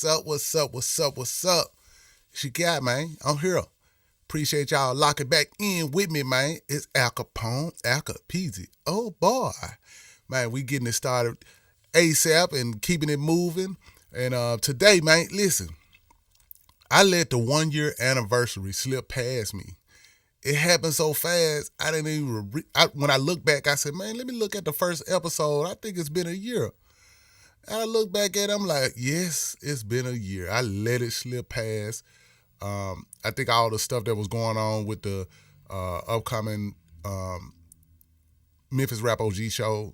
What's up? She got, man. I'm here. Appreciate y'all locking back in with me, man. It's Al Capone, Al Capeasy. Oh, boy. Man, we getting it started ASAP and keeping it moving. And today, man, listen, I let the 1 year anniversary slip past me. It happened so fast, I didn't even, when I look back, I said, man, let me look at the first episode. I think it's been a year. I look back at it, I'm like, yes, it's been a year. I let it slip past. I think all the stuff that was going on with the upcoming Memphis Rap OG show,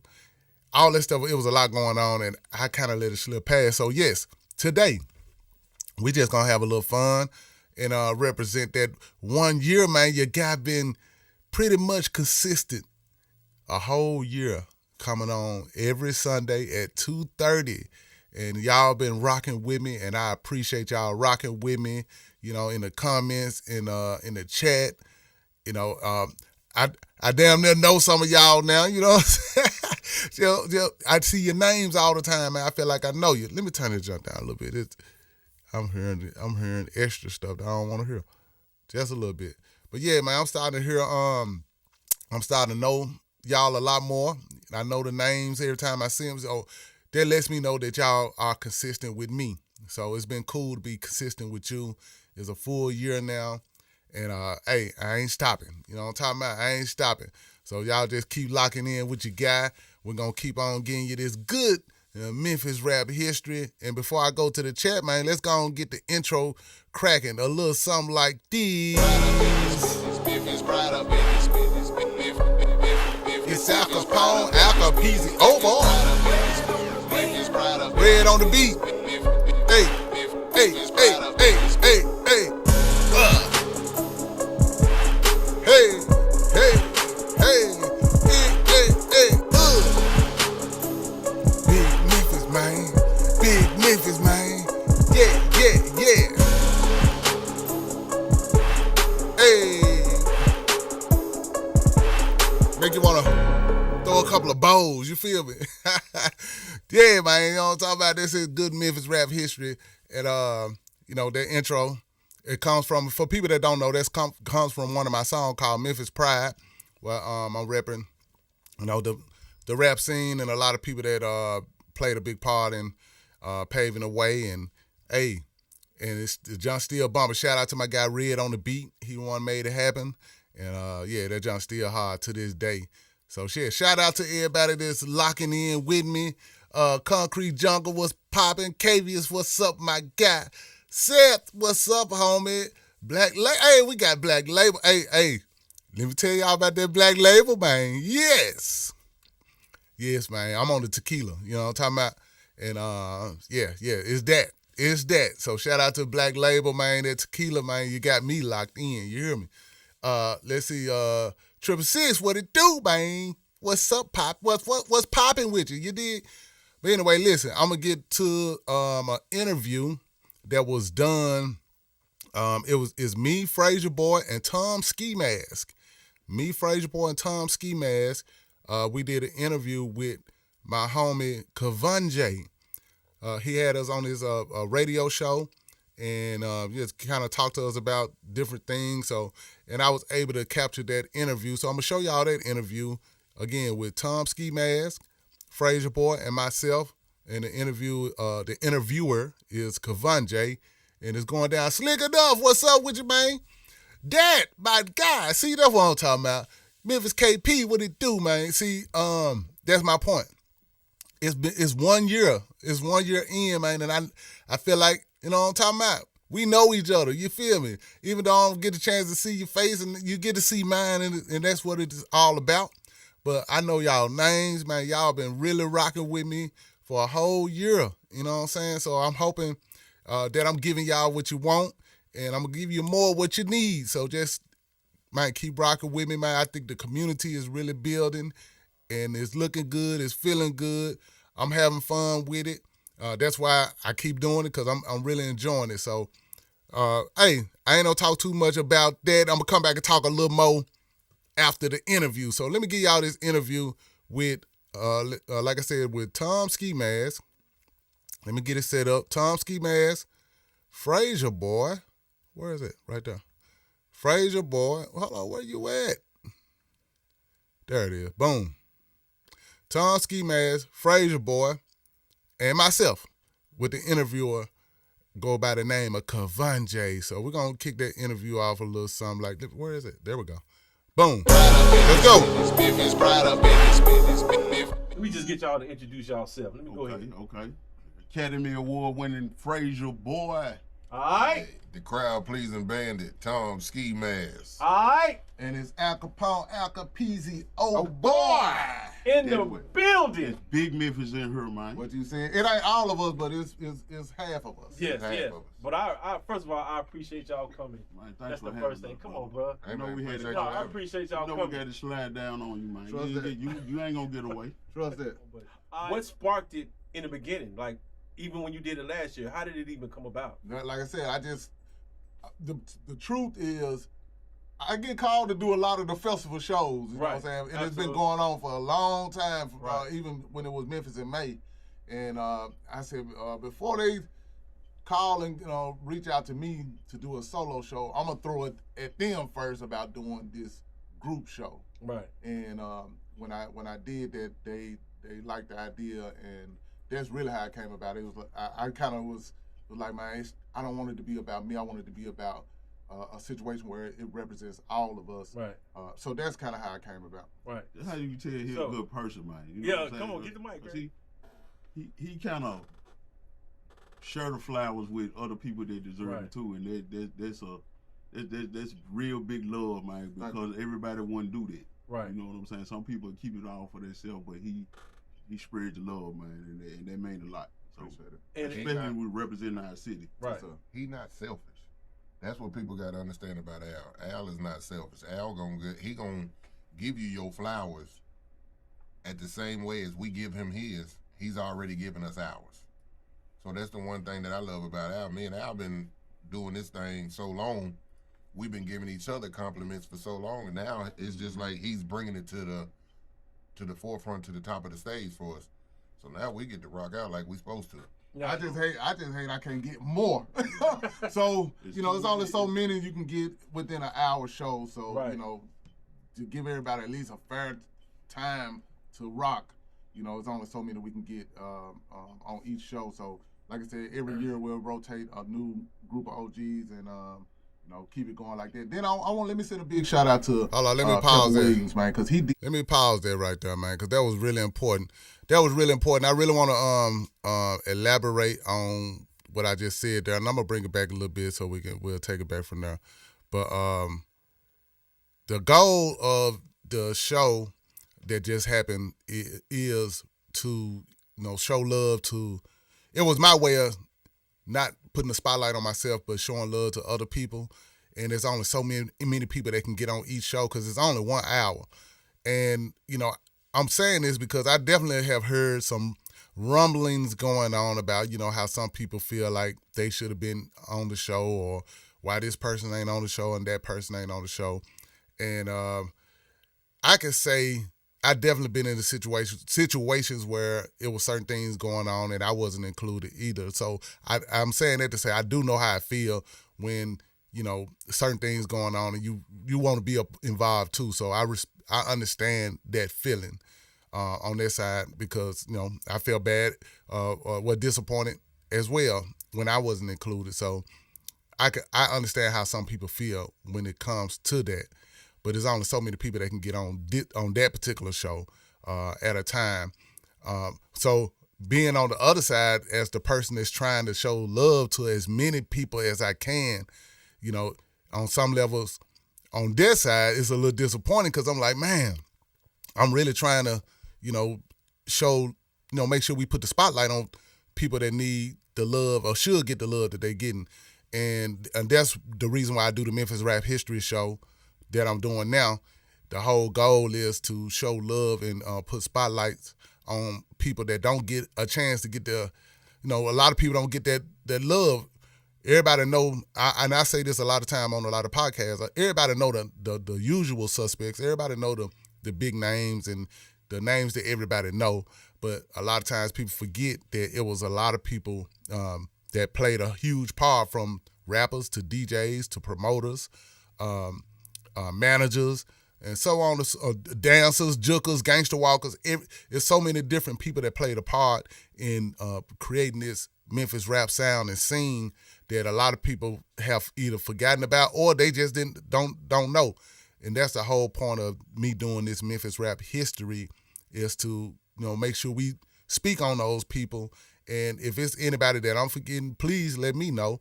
all that stuff, it was a lot going on, and I kind of let it slip past. So, yes, today, we just going to have a little fun and represent that 1 year, man. Your guy been pretty much consistent a whole year, coming on every Sunday at 2:30. And y'all been rocking with me, and I appreciate y'all rocking with me, in the comments, in the chat. I damn near know some of y'all now, you know what I'm saying? I see your names all the time, man. I feel like I know you. Let me turn this jump down a little bit. I'm hearing extra stuff that I don't want to hear. Just a little bit. But yeah, man, I'm starting to hear, I'm starting to know y'all a lot more. I know the names every time I see them. So that lets me know that y'all are consistent with me. So it's been cool to be consistent with you. It's a full year now. And, hey, I ain't stopping. You know what I'm talking about? I ain't stopping. So y'all just keep locking in with your guy. We're going to keep on getting you this good Memphis Rap History. And before I go to the chat, man, let's go and get the intro cracking. A little something like this. It's Al Capone, Al Capeasy. Oh, boy. Red on the beat. Hey, hey, hey, hey, hey, hey. Hey, hey, hey, hey, hey, Big Memphis, man. Big Memphis, man. Yeah, yeah, yeah. Hey. Make you want to throw a couple of bows, you feel me? Yeah, man, you know what I'm talking about? This is good Memphis Rap History. And, that intro, it comes from, for people that don't know, comes from one of my songs called Memphis Pride, where I'm repping, the rap scene and a lot of people that played a big part in paving the way. And, hey, and it's John still bumping. Shout out to my guy Red on the beat. He the one made it happen. And, yeah, that John still hard to this day. So, shit, shout out to everybody that's locking in with me. Concrete Jungle, what's popping? Cavius, what's up, my guy? Seth, what's up, homie? Hey, we got Black Label. Hey, let me tell y'all about that Black Label, man. Yes, man. I'm on the tequila. You know what I'm talking about? And yeah, it's that. So shout out to Black Label, man. That tequila, man. You got me locked in. You hear me? Let's see. 666, what it do, man? What's up, Pop? What's popping with you? You did. But anyway, listen. I'm gonna get to an interview that was done. It's me, Frayser Boy, and Tom Skee Mask. Me, Frayser Boy, and Tom Skee Mask. We did an interview with my homie Kavuanjay. He had us on his radio show and just kind of talked to us about different things. So, and I was able to capture that interview. So I'm gonna show y'all that interview again with Tom Skee Mask, Frayser Boy, and myself. And the interviewer is Kavuanjay, and it's going down slick enough. What's up with you, man? That, my guy. See, that's what I'm talking about. Memphis KP, what it do, man? See, that's my point. It's 1 year. It's 1 year in, man, and I feel like, you know what I'm talking about? We know each other, you feel me? Even though I don't get a chance to see your face, and you get to see mine, and that's what it's all about. But I know y'all names, man. Y'all been really rocking with me for a whole year, you know what I'm saying? So I'm hoping that I'm giving y'all what you want, and I'm going to give you more what you need. So just, man, keep rocking with me, man. I think the community is really building, and it's looking good. It's feeling good. I'm having fun with it. That's why I keep doing it, because I'm really enjoying it. So, hey, I ain't going to talk too much about that. I'm going to come back and talk a little more after the interview. So let me give y'all this interview with, like I said, with Tom Skee Mask, Let me get it set up. Tom Skee mask, Frayser Boy. Where is it? Right there. Frayser Boy. Hold on, where you at? There it is. Boom. Tom Skee mask, Frayser Boy, and myself with the interviewer go by the name of Kavuanjay. So we're going to kick that interview off a little something like this. Where is it? There we go. Boom. Let's go. Let me just get y'all to introduce yourself. Let me go ahead. Okay. Academy Award winning Frayser Boy. All right. The crowd pleasing bandit, Tom Skee mask. All right. And it's Al Kapone, Al Capeasy, oh boy. In the building. It's Big Memphis in here, man. What you saying? It ain't all of us, but it's half of us. Yes, half yes. of us. But I first of all, I appreciate y'all coming. Man, That's the having first us, thing. Come brother. on, bro. Hey, You know man, we had appreciate to, No, you I having me. appreciate y'all you know we coming. got to slide down on you, man. Trust that. You ain't gonna get away. Trust that. What sparked it in the beginning? Like, even when you did it last year, how did it even come about? Like I said, the truth is, I get called to do a lot of the festival shows, you know what I'm saying? And it's been going on for a long time, even when it was Memphis in May. And I said, before they call and reach out to me to do a solo show, I'm gonna throw it at them first about doing this group show. Right. And when I did that, they liked the idea, and that's really how it came about. It was like, I kind of was like, man, I don't want it to be about me. I want it to be about a situation where it represents all of us. Right. So that's kind of how it came about. Right. That's how you tell he's a good person, man. You know Yeah, what I'm come saying? on, get the mic, See, he kind of share the flowers with other people that deserve it too, and that's real big love, man. Because everybody wouldn't do that. Right. You know what I'm saying? Some people keep it all for themselves, but he spreads the love, man, and that meant a lot. So, especially when we represent our city. Right. So he not selfish. That's what people got to understand about Al. Al is not selfish. Al gonna give you your flowers at the same way as we give him his. He's already given us ours. So that's the one thing that I love about Al. Me and Al been doing this thing so long. We've been giving each other compliments for so long, and now it's just like he's bringing it to the forefront, to the top of the stage for us. So now we get to rock out like we supposed to. Yeah. I just hate I can't get more. So, it's only so many you can get within an hour show. So, to give everybody at least a fair time to rock, it's only so many we can get on each show. So, like I said, every year we'll rotate a new group of OGs and keep it going like that. Then let me send a big shout out to let me pause Williams, man, because he did. Let me pause there right there, man, because that was really important. I really want to elaborate on what I just said there, and I'm gonna bring it back a little bit so we'll take it back from there. But the goal of the show that just happened is to show love to. It was my way of not putting the spotlight on myself, but showing love to other people. And there's only so many people that can get on each show because it's only 1 hour. And I'm saying this because I definitely have heard some rumblings going on about, how some people feel like they should have been on the show, or why this person ain't on the show and that person ain't on the show. And I can say I definitely been in the situations where it was certain things going on and I wasn't included either. So I'm saying that to say I do know how I feel when, certain things going on and you want to be involved too. So I understand that feeling on their side because, I felt bad or disappointed as well when I wasn't included. So I understand how some people feel when it comes to that. But there's only so many people that can get on that particular show at a time. So being on the other side as the person that's trying to show love to as many people as I can, on some levels, on their side, it's a little disappointing because I'm like, man, I'm really trying to, show, make sure we put the spotlight on people that need the love or should get the love that they're getting. And that's the reason why I do the Memphis Rap History show that I'm doing now. The whole goal is to show love and put spotlights on people that don't get a chance to get a lot of people don't get that love. Everybody know, and I say this a lot of time on a lot of podcasts, everybody know the usual suspects. Everybody know the big names and the names that everybody know. but a lot of times people forget that it was a lot of people that played a huge part, from rappers to DJs to promoters, managers, and so on, dancers, jukers, gangster walkers. There's so many different people that played a part in creating this Memphis rap sound and scene that a lot of people have either forgotten about or they just don't know. And that's the whole point of me doing this Memphis Rap History, is to make sure we speak on those people. And if it's anybody that I'm forgetting, please let me know,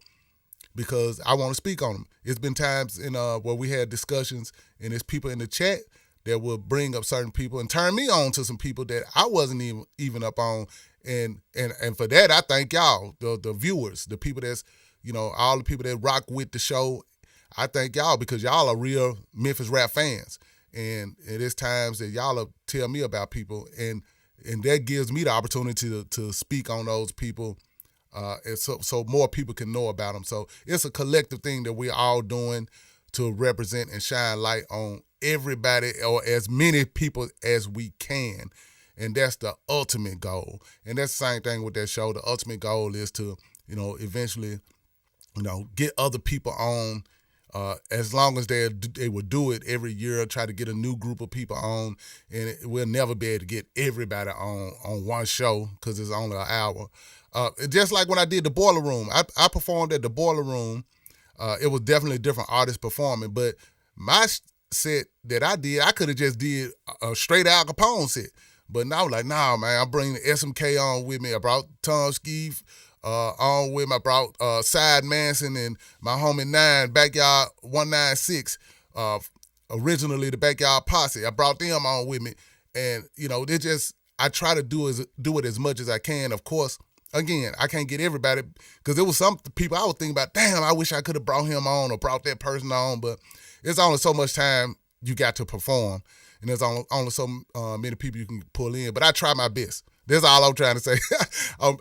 because I want to speak on them. It's been times where we had discussions, and there's people in the chat that will bring up certain people and turn me on to some people that I wasn't even up on. And for that, I thank y'all, the viewers, the people that's, all the people that rock with the show. I thank y'all, because y'all are real Memphis rap fans. And it is times that y'all will tell me about people, and that gives me the opportunity to speak on those people, and so more people can know about them. So it's a collective thing that we're all doing to represent and shine light on everybody, or as many people as we can. And that's the ultimate goal. And that's the same thing with that show. The ultimate goal is to, eventually, get other people on, as long as they will do it every year, try to get a new group of people on. And we'll never be able to get everybody on one show, because it's only an hour. Just like when I did the Boiler Room. I performed at the Boiler Room. It was definitely different artists performing, but my set that I did, I could have just did a straight Al Kapone set. But now I was like, nah, man, I'm bringing SMK on with me. I brought Tom Skee on with me. I brought Side Manson and my homie 9, Backyard 196, originally the Backyard Posse. I brought them on with me. And, I try to do it as much as I can. Of course, again, I can't get everybody, because there was some people I was thinking about, damn, I wish I could have brought him on or brought that person on, but it's only so much time you got to perform, and there's only so many people you can pull in. But I try my best. That's all I'm trying to say.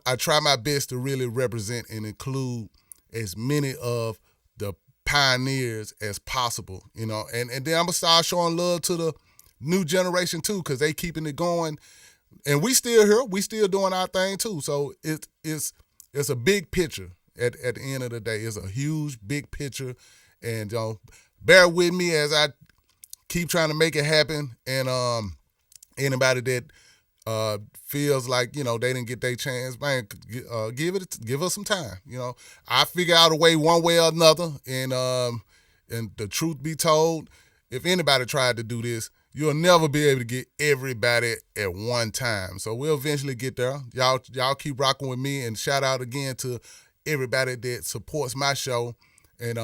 I try my best to really represent and include as many of the pioneers as possible, and then I'm going to start showing love to the new generation too, because they keeping it going. And we still here. We still doing our thing too. So it's a big picture. At the end of the day, it's a huge, big picture. And bear with me as I keep trying to make it happen. And anybody that feels like they didn't get their chance, man, give us some time. I figure out a way, one way or another. And the truth be told, if anybody tried to do this, you'll never be able to get everybody at one time. So we'll eventually get there. Y'all keep rocking with me, and shout out again to everybody that supports my show, and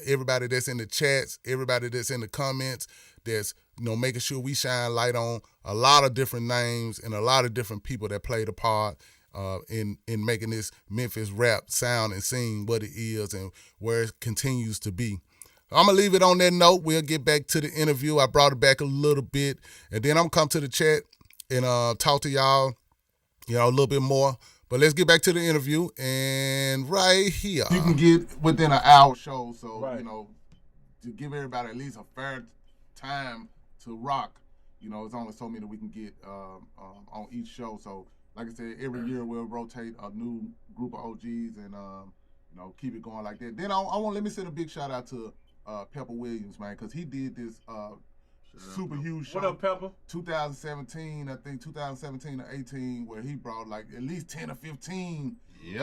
everybody that's in the chats, everybody that's in the comments, that's making sure we shine light on a lot of different names and a lot of different people that played a part in making this Memphis rap sound and scene what it is and where it continues to be. I'm going to leave it on that note. We'll get back to the interview. I brought it back a little bit. And then I'm going to come to the chat and talk to y'all, a little bit more. But let's get back to the interview. And right here, you can get within an hour show. So, right. To give everybody at least a fair time to rock, it's only so many we can get on each show. So, like I said, every year we'll rotate a new group of OGs and, keep it going like that. Then let me send a big shout out to Pepper Williams, man, because he did this super huge show. What up, Pepper? 2017, I think 2017 or 18, where he brought like at least 10 or 15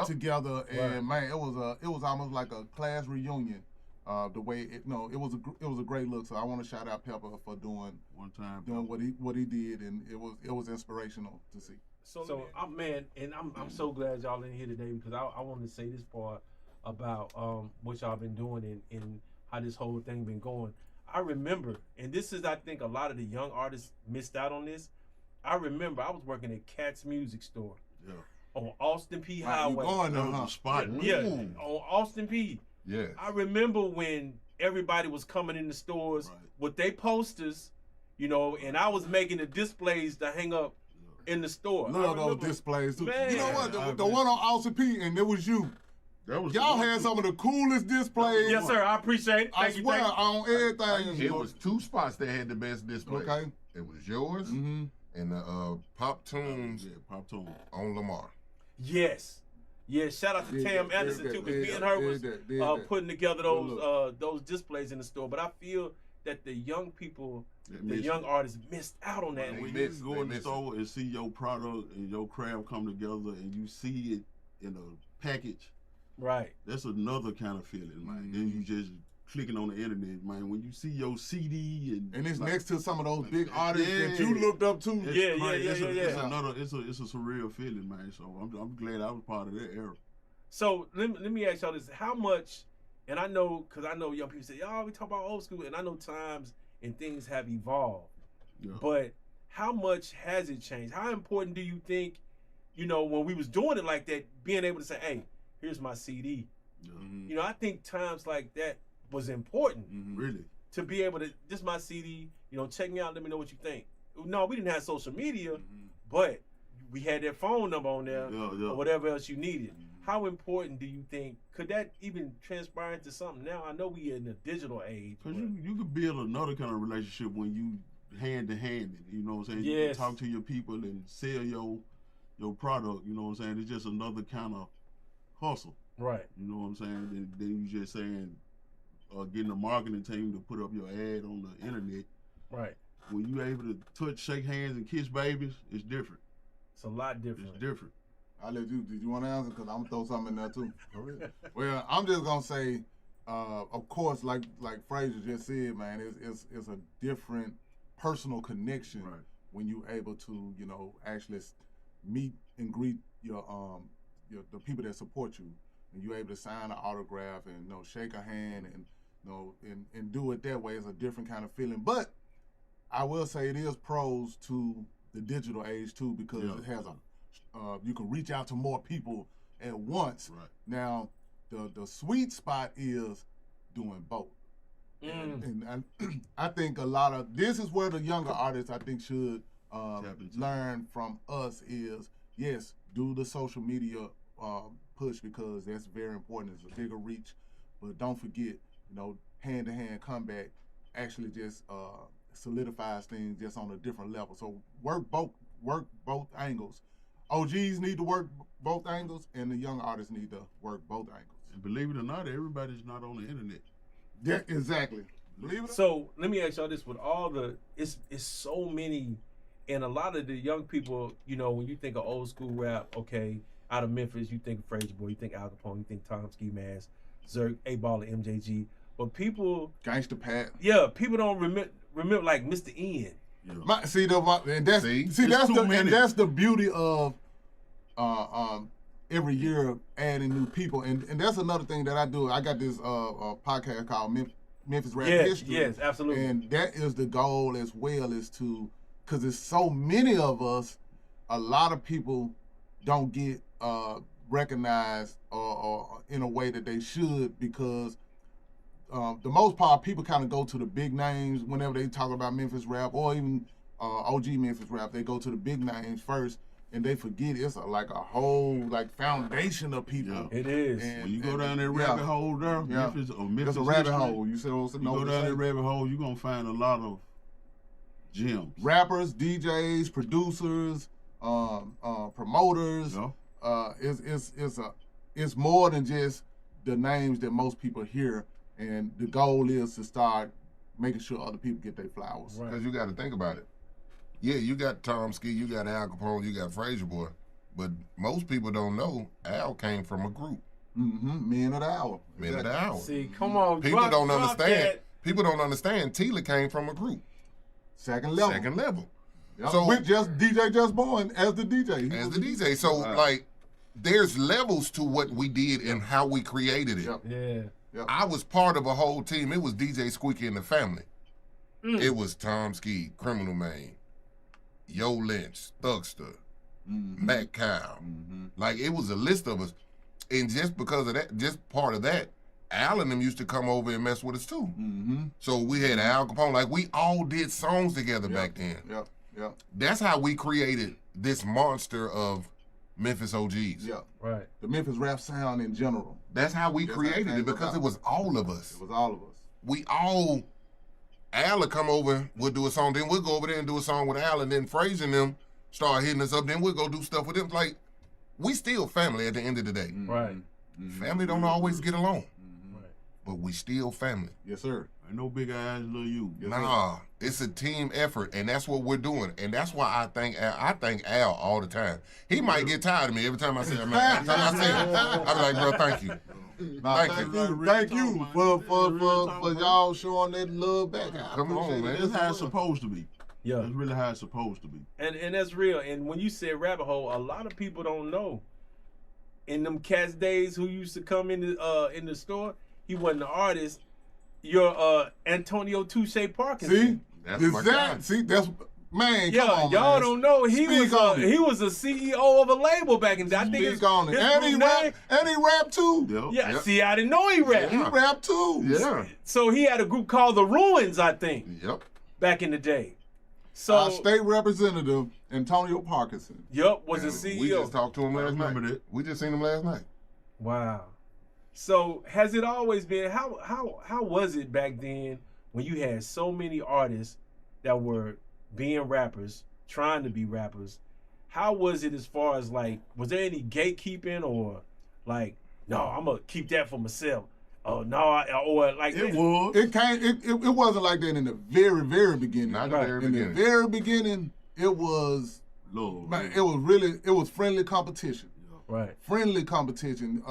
together, and man, it was almost like a class reunion. The way it was a great look. So I want to shout out Pepper for doing what he did, and it was inspirational to see. So I'm so glad y'all in here today, because I wanted to say this part about what y'all been doing and how this whole thing been going. I remember, and this is, I think, a lot of the young artists missed out on this. I remember I was working at Cat's Music Store on Austin P. Highway. You going to spot? Yeah, on Austin P. Yeah. I remember when everybody was coming in the stores with their posters, and I was making the displays to hang up in the store. Love those displays too. Man. You know what? The one on Austin P, and it was you. Y'all had some of the coolest displays. Yes, sir. I appreciate it. I swear, on everything. It was two spots that had the best displays. Okay. It was yours, mm-hmm. and Pop Tunes Pop Tunes on Lamar. Yes. Yeah, shout out to Tam Anderson too, because me and her was putting together those displays in the store. But I feel that the young people, the young artists, missed out on that. When you go in the store and see your product and your craft come together, and you see it in a package, right? That's another kind of feeling, man. Then you just clicking on the internet, man. When you see your CD and it's next to some of those big artists that you looked up to. It's a surreal feeling, man. So I'm glad I was part of that era. So let me ask y'all this: how much? And I know, because I know young people say, "Oh, we talk about old school," and I know times and things have evolved. Yeah. But how much has it changed? How important do you think, when we was doing it like that, being able to say, "Hey, here's my CD." Yeah. I think times like that was important. Really, to be able to, this is my CD. Check me out. Let me know what you think. No, we didn't have social media, but we had that phone number on there or whatever else you needed. How important do you think, could that even transpire into something now? I know we in the digital age. Because you could build another kind of relationship when you hand to hand it, you know what I'm saying? Yes. You can talk to your people and sell your product, you know what I'm saying? It's just another kind of hustle. Right. You know what I'm saying? Then you just saying, getting a marketing team to put up your ad on the internet. Right. When you able to touch, shake hands, and kiss babies, it's different. It's a lot different. It's different. I'll let you. Did you want to answer? Because I'm gonna throw something in there too. Well, I'm just gonna say, of course, like Frayser just said, man, it's a different personal connection when you're able to, actually meet and greet your the people that support you, and you're able to sign an autograph and shake a hand and and do it that way. It's a different kind of feeling. But I will say it is pros to the digital age too, because it has you can reach out to more people at once. Right. Now, the sweet spot is doing both. And I think a lot of this is where the younger artists, I think, should learn from us is, yes, do the social media push, because that's very important. It's a bigger reach. But don't forget, hand-to-hand comeback actually just solidifies things just on a different level. So work both angles. OGs need to work both angles, and the young artists need to work both angles. And believe it or not, everybody's not on the internet. Yeah, exactly. Believe it. So let me ask y'all this: with all it's so many, and a lot of the young people, when you think of old school rap, okay, out of Memphis, you think of Frayser Boy, you think Al Kapone, you think Tom Skee, Mask, Zerk, A-Ball, and MJG. But people, Gangsta Pat. Yeah, people don't remember like Mr. N. Yeah. That's the beauty of every year adding new people, and that's another thing that I do. I got this podcast called Memphis Rap History. Yes, absolutely. And that is the goal as well, is to, because there's so many of us, a lot of people don't get recognized or in a way that they should, because the most part, people kind of go to the big names whenever they talk about Memphis rap, or even OG Memphis rap. They go to the big names first, and they forget it's like a whole foundation of people. Yeah, it is. And when you go down that rabbit hole there, Memphis it's a rabbit hole. You go down that rabbit hole, you're gonna find a lot of gems. Rappers, DJs, producers, promoters. Yeah. It's more than just the names that most people hear. And the goal is to start making sure other people get their flowers. Because you got to think about it. Yeah, you got Tom Skee, you got Al Kapone, you got Frayser Boy, but most people don't know Al came from a group. Men of the Hour. Men of the Hour. See, come on. People don't understand. People don't understand. Tila came from a group. Second level. Yep. So with DJ Just Born as the DJ. So there's levels to what we did and how we created it. Yep. Yeah. Yep. I was part of a whole team. It was DJ Squeaky and the Family. It was Tom Skee, Criminal Man, Yo Lynch, Thugster, Matt Kyle. Like, it was a list of us. And just because of that, just part of that, Al and them used to come over and mess with us too. So we had Al Kapone. Like, we all did songs together back then. Yep. That's how we created this monster of Memphis OGs. Yeah. Right. The Memphis rap sound in general. That's how we created it, because it was all of us. It was all of us. We all Al will come over, we'll do a song, then we'll go over there and do a song with Al, and then Frayser and them start hitting us up, then we'll go do stuff with them. Like, we still family at the end of the day. Right. Family don't always get along, but we still family. Yes, sir. Ain't no big eyes, little you. Yes, Nah, it's a team effort, and that's what we're doing. And that's why I thank Al all the time. He might get tired of me every time I say it. Every time I say it, I be like, bro, thank you. Thank you for y'all showing that love back. Come on, man. That's how it's supposed to be. Yeah. That's really how it's supposed to be. And that's real. And when you said rabbit hole, a lot of people don't know. In them cats days who used to come in the store, he wasn't an artist. You're Antonio Touche Parkinson. See, That's my guy. see, that's man. Yeah, come on, y'all man. don't know he Speak was on it. he was a CEO of a label back in the day. I think Speak his, on it. his And he group rap, name- and he rap too. Yep. Yeah, Yep. see, I didn't know he rapped. He rap too. Yeah. So he had a group called The Ruins, I think, Yep. back in the day. So Our state representative Antonio Parkinson. yup, was a CEO. We just talked to him last night. remember that. We just seen him last night. Wow. So has it always been how was it back then when you had so many artists that were being rappers, trying to be rappers? How was it as far as like, was there any gatekeeping or like, no, I'm gonna keep that for myself? Oh no, or like It was. It wasn't like that in the very beginning. Not the very in beginning. the very beginning, it was Lord. man, it was friendly competition. right. Friendly competition.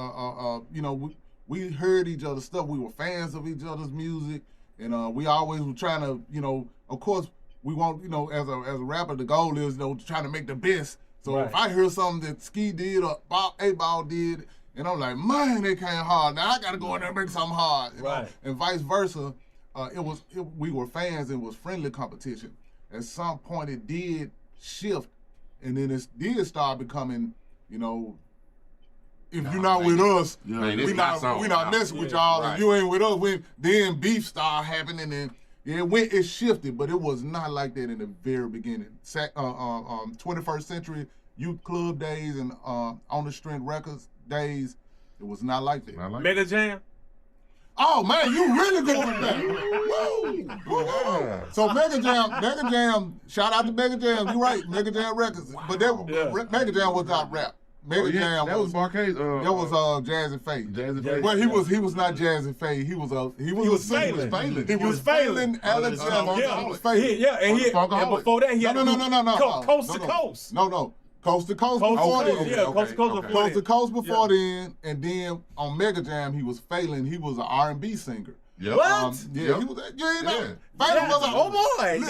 You know, we heard each other's stuff. We were fans of each other's music, and we always were trying to, you know, of course, we want, you know, as a rapper, the goal is, you know, trying to make the best. So Right. if I hear something that Skee did or A-Ball did, and I'm like, man, they came hard. Now I got to go in there and make something hard. You know? Right. And vice versa. We were fans and it was friendly competition. At some point, it did shift, and then it did start becoming, you know, if you're not with us, Yeah. Man, this we my not song. we not messing with Yeah, y'all, right. and you ain't with us. Then beef started happening, and it shifted, but it was not like that in the very beginning. 21st Century Youth Club days and On the Strength Records days, it was not like that. I like Mega Jam. Oh man, you really going back? Woo! Yeah. So Mega Jam, shout out to Mega Jam. You right, Mega Jam Records, but Mega Jam was not rap. Mega Jam that was Barcades. that was Jazzy Faye. Jazzy Yeah. Faye. Well, he was not Jazzy Faye. He was a singer. failing. He was failing. Alexander. Yeah, He was failing. and before that he had No. Coast to Coast. No. Coast to Coast Coast to before Coast, then. yeah, Coast to Coast before Coast to that. Coast before then, and then on Mega Jam he was failing. He was an R&B singer. Yep. What? Yeah, he was. Yeah, you know, Yeah. Phelan was a. Oh boy.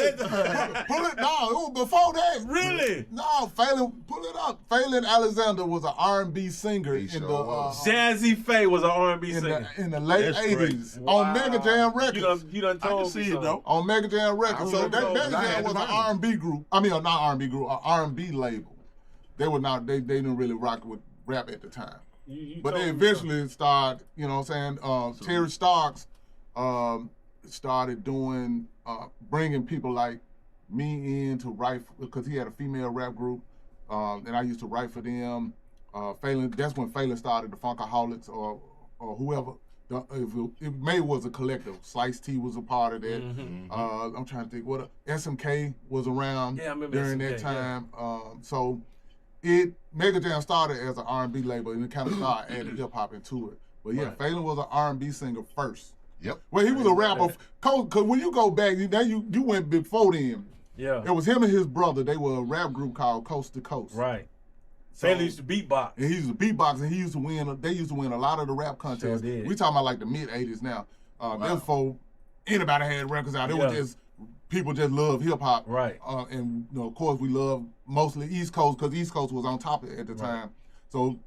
Pull it. No, it was before that. Really? No, Phelan. Pull it up. Phelan Alexander was an R&B singer He in sure the. was. Jazzy Faye was an R&B singer. In the late That's great. 80s on Mega Jam Records. You done I told can see me it something. though. On Mega Jam Records. So remember that those. Mega I Jam had was to an find R&B group. I mean, not R&B group, an R&B label. They were not. They didn't really rock with rap at the time. You But told they me eventually started. You know what I'm saying? Terry Starks started doing bringing people like me in to write because he had a female rap group, and I used to write for them. Phelan, that's when Phelan started the Funkaholics or whoever. It may was a collective. Slice T was a part of that. I'm trying to think what SMK was around Yeah, I remember during SMK, that time. So Mega Jam started as an R&B label and it kind of started adding hip hop into it. But yeah, Right. Phelan was an R&B singer first. Yep. Well, he was a rapper. Cause when you go back, you went before them. Yeah. It was him and his brother. They were a rap group called Coast to Coast. Right. So- Phelan used to beatbox. And he used to beatbox, and he used to win. They used to win a lot of the rap contests. Sure did. We talking about like the mid '80s now. Therefore, anybody had records out. It was Yeah. just people just love hip hop. Right. And you know, of course, we love mostly East Coast because East Coast was on top of it at the time. So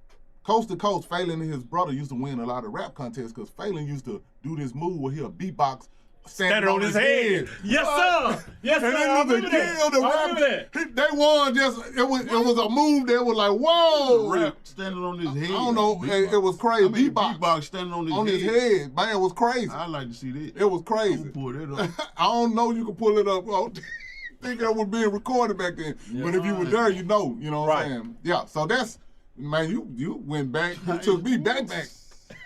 Coast to Coast, Phelan and his brother used to win a lot of rap contests because Phelan used to do this move where he'll beatbox standing on his head. Yes, sir. Yes, sir. And I then remember the kill the that. I remember rap. that. They won just it was a move that was like whoa. Rap standing on his head. I don't know. Beatbox. It was crazy. I mean, Beatbox beatbox standing on his head. Man, it was crazy. I like to see that. It was crazy. Pull that up. I don't know. You can pull it up. I think that was being recorded back then. But if you were there, you know what Right. I'm saying? Yeah. So that's man. You went back. You took me back.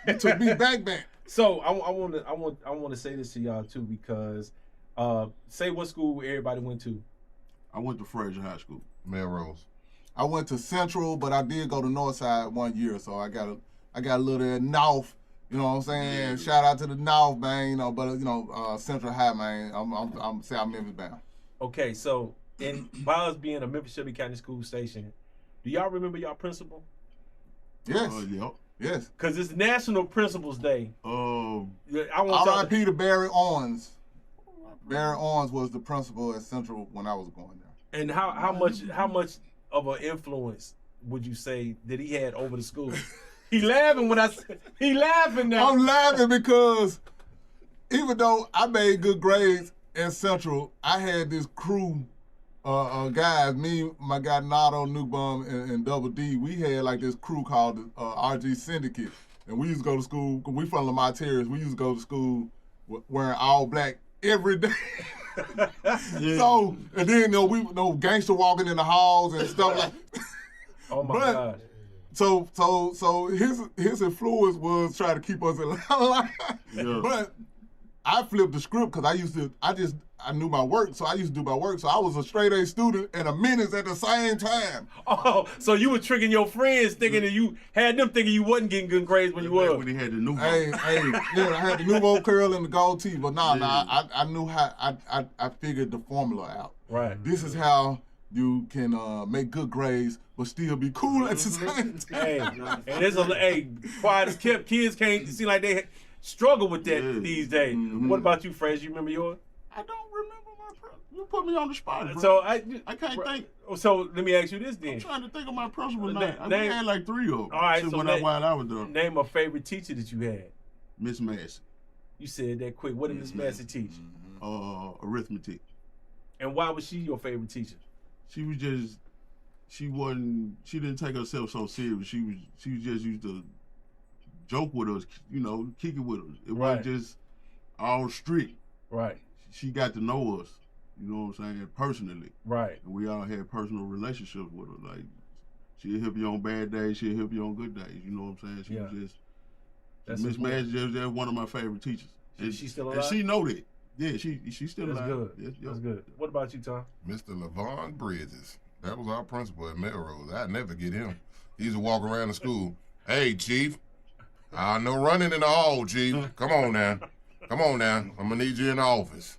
You took me back. So I want to say this to y'all too because Say what school everybody went to. I went to Frayser High School. Melrose. I went to Central, but I did go to Northside 1 year, so I got a little North. You know what I'm saying? Yeah. Shout out to the North, man. You know, but Central High, man. I'm South Memphis bound. Okay, so by us being a Memphis Shelby County school station, do y'all remember y'all principal? Yes. Yep. Yes. Because it's National Principals Day. I want R.I.P. to Barry Owens. Barry Owens was the principal at Central when I was going there. And how much of an influence would you say that he had over the school? He laughing when he laughing now. I'm laughing because even though I made good grades at Central, I had this crew guys, me, my guy Nato, Newbum, and Double D, we had like this crew called the RG Syndicate. And we used to go to school, because we from Lamar Terrace, we used to go to school wearing all black every day. Yeah. So, and then we gangster walking in the halls and stuff like Oh my God. So his influence was trying to keep us alive. Yeah. But I flipped the script because I knew my work, so I used to do my work. So I was a straight A student and a menace at the same time. Oh, so you were tricking your friends thinking that you had them thinking you wasn't getting good grades when you were. When he had the new Yeah, I had the nouveau curl and the gold teeth, but I knew how I figured the formula out. Right. This is how you can make good grades but still be cool at the same time. Hey, and there's quiet as kept. Kids can't seem like they struggle with that these days. Mm-hmm. What about you, Frayser? You remember yours? I don't remember my principal. You put me on the spot, bro. So I can't think. So let me ask you this then. I'm trying to think of my principal name. I name- had like 3 of them. All right, so while I was there. Name a favorite teacher that you had. Miss Massey, You said that quick. What did Miss Massey teach? arithmetic. And why was she your favorite teacher? She was just, she didn't take herself so serious. She was just used to joke with us, kick it with us. It Right. wasn't just all strict. Right. She got to know us, you know what I'm saying, personally. Right. And we all had personal relationships with her. Like, she'll help you on bad days, she'll help you on good days. You know what I'm saying? She was just, That's Miss important. Massey, just one of my favorite teachers. And She's still alive? And she know that. Yeah, she's still That's alive. good. Yes, That's good. What about you, Tom? Mr. Levon Bridges. That was our principal at Melrose. I'd never get him. He used to walk around the school. Hey, Chief. No running in the hall, Chief. Come on now. I'm gonna need you in the office.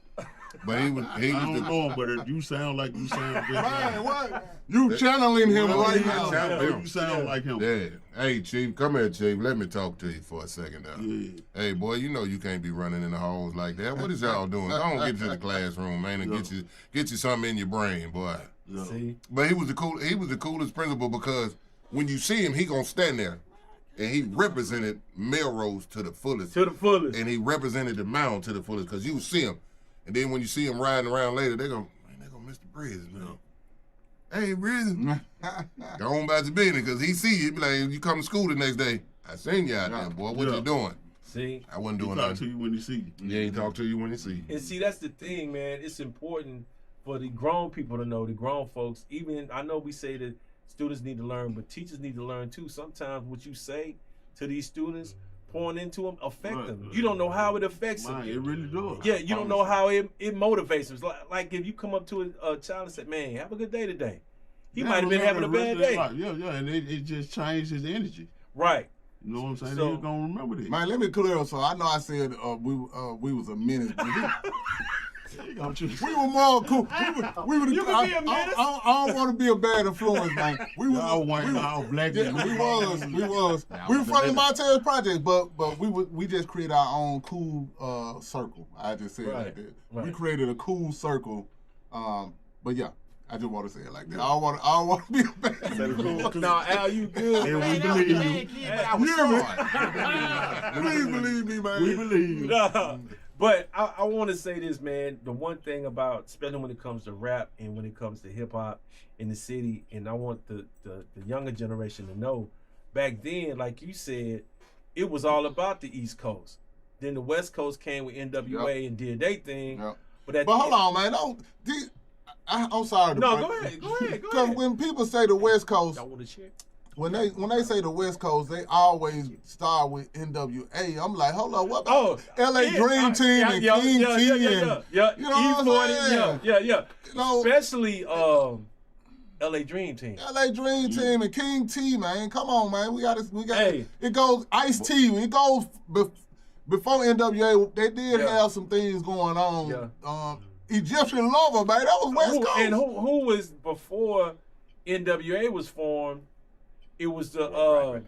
But he was I don't the know, but you sound like you sound just Man, what? You channeling him right now. You sound like him. Yeah. Hey, Chief, come here, Chief. Let me talk to you for a second now. Yeah. Hey, boy, you know you can't be running in the halls like that. What is y'all doing? Go on, get to the classroom, man, and get you something in your brain, boy. Yeah. See? But he was the coolest principal because when you see him, he gonna stand there, and he represented Melrose to the fullest. To the fullest. And he represented the mound to the fullest because you see him, and then when you see him riding around later, they go, Mr. Bridges, man. Hey, Bridges, go on about your business because he see you. He be like, you come to school the next day. I seen you out there, boy. What you doing? See? I wasn't He doing talk nothing. to you when he see you. Yeah, he talk to you when he see you. And see, that's the thing, man. It's important for the grown people to know, the grown folks. Even, I know we say that students need to learn, but teachers need to learn too. Sometimes what you say to these students, pouring into them, affect Right. them. You don't know how it affects Man, them. it really does. Yeah, you don't know how it motivates them. It's like if you come up to a child and say, man, have a good day today. He might have been having a bad day. Yeah, and it just changed his energy. Right. You know what I'm saying? So- He's gonna remember that. Man, let me clear up. So I know I said we was a menace. But we were more cool. We were You can be a menace. I don't want to be a bad influence, man. We was Y'all white, y'all black. Yeah, we was. We were from the Montez Project, but we just created our own cool circle. I just say it like that. Right. We created a cool circle. But yeah, I just want to say it like that. I don't want to be a bad influence. Now, Al, you good? And we believe you. Please believe me, man. We believe you. But I want to say this, man. The one thing about, especially when it comes to rap and when it comes to hip hop in the city, and I want the younger generation to know, back then, like you said, it was all about the East Coast. Then the West Coast came with NWA and did their thing. Yep. But hold on, man. I'm sorry. No, go ahead. Because when people say the West Coast, Y'all want to share? when they say the West Coast, they always start with NWA. I'm like, hold on, what about LA Dream Team and King T and you know what I'm saying? Yeah. You know, Especially LA Dream Team. LA Dream Team and King T, man. Come on, man. We got Hey. it goes Ice T. It goes before NWA. They did have some things going on. Yeah. Egyptian Lover, man. That was West Coast. And who was before NWA was formed? It was the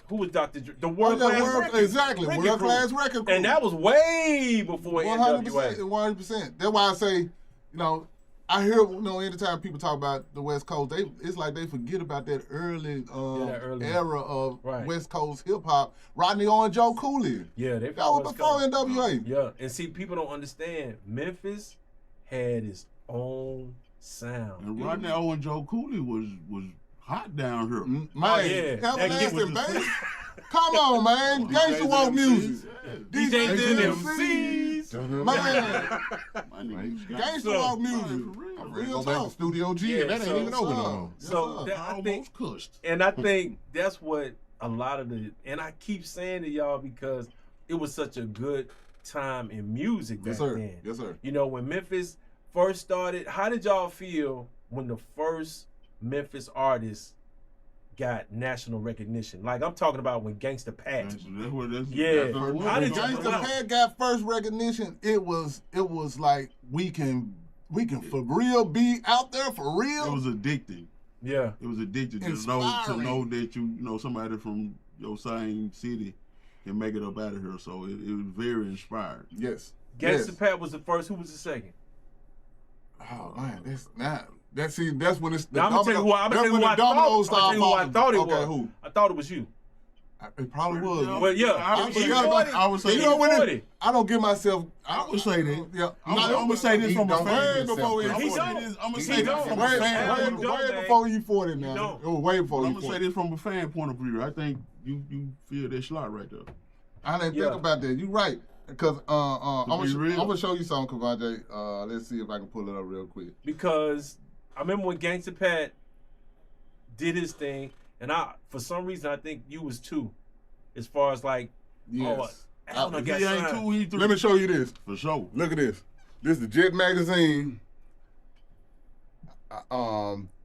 who was Dr. Dre? The World Class Record. Exactly, World Class Record Crew. And that was way before 100%, NWA. 100%. That's why I say, you know, I hear, you know, anytime people talk about the West Coast, it's like they forget about that early, era of West Coast hip hop. Rodney O and Joe Cooley. Yeah, that was before NWA. Yeah, and see, people don't understand. Memphis had its own sound. And Rodney O and Joe Cooley was hot down here. Man, everlasting bass. Come on, man. Gangsta Walk music. DJs and MCs. Man. Gangsta Walk music. I'm ready to go back to Studio G, and that ain't even open no more. So I think that's what a lot of and I keep saying to y'all because it was such a good time in music back then. Yes, sir. You know, when Memphis first started, how did y'all feel when the first Memphis artists got national recognition? Like, I'm talking about when Gangsta Pat. When Gangsta Pat got first recognition, it was like we can for real be out there for real. It was addicting. Yeah. It was addicting to know that you know somebody from your same city can make it up out of here. So it was very inspired. Yes. Gangsta Pat was the first. Who was the second? Oh man, that's when it's. Now, I'm gonna tell you who I thought it was. Who? I thought it was you. It probably was. Well, yeah. I would say. You know when I don't give myself. I would say that. Yeah. I'm gonna say this from a fan. I'm gonna say this from a fan. Way before you 40 now. It was way before you 40. I'm gonna say this from a fan point of view. I think you feel that slot right there. I didn't think about that. You're right. Because I'm gonna show you something, Kavuanjay. Let's see if I can pull it up real quick. Because I remember when Gangsta Pat did his thing, and for some reason I think you was too, as far as like, yes. If he ain't 2, he 3. Let me show you this. For sure. Look at this. This is the Jet magazine.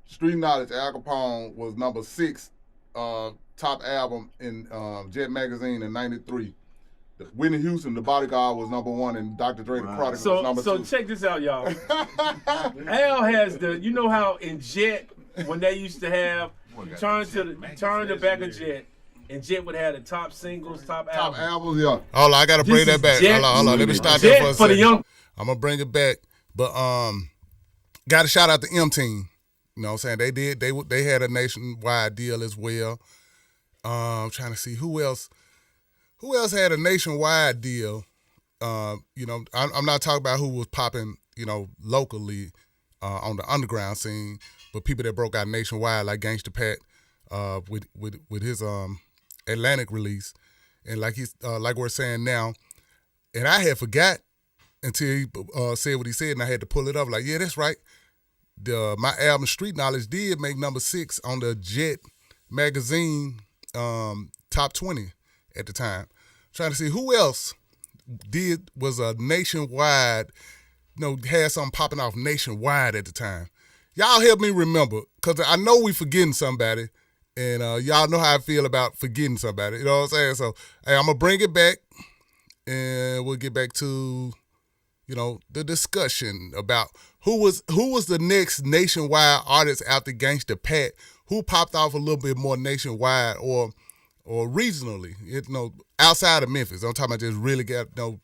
Street Knowledge. Al Kapone was number 6 top album in Jet magazine in '93. Whitney Houston, The Bodyguard, was number 1, and Dr. Dre, The Prodigal, was number 2. So check this out, y'all. Al has you know how in Jet, when they used to have, turn the back of Jet, and Jet would have the top singles, top albums. Yeah. Hold on, I gotta bring that back. Hold on, let me stop there for a second. I'm gonna bring it back, but got to shout out the M Team. You know what I'm saying? They had a nationwide deal as well. I'm trying to see who else had a nationwide deal. You know, I'm not talking about who was popping, you know, locally on the underground scene, but people that broke out nationwide, like Gangsta Pat with his Atlantic release, and like we're saying now, and I had forgot until he said what he said, and I had to pull it up. Like, yeah, that's right. My album Street Knowledge did make number 6 on the Jet magazine top 20 at the time. Trying to see who else was a nationwide, you know, had something popping off nationwide at the time. Y'all help me remember, because I know we forgetting somebody, and y'all know how I feel about forgetting somebody. You know what I'm saying? So, hey, I'm going to bring it back, and we'll get back to, you know, the discussion about who was the next nationwide artist after Gangsta Pat, who popped off a little bit more nationwide or regionally, you know, outside of Memphis. I'm talking about just really got, you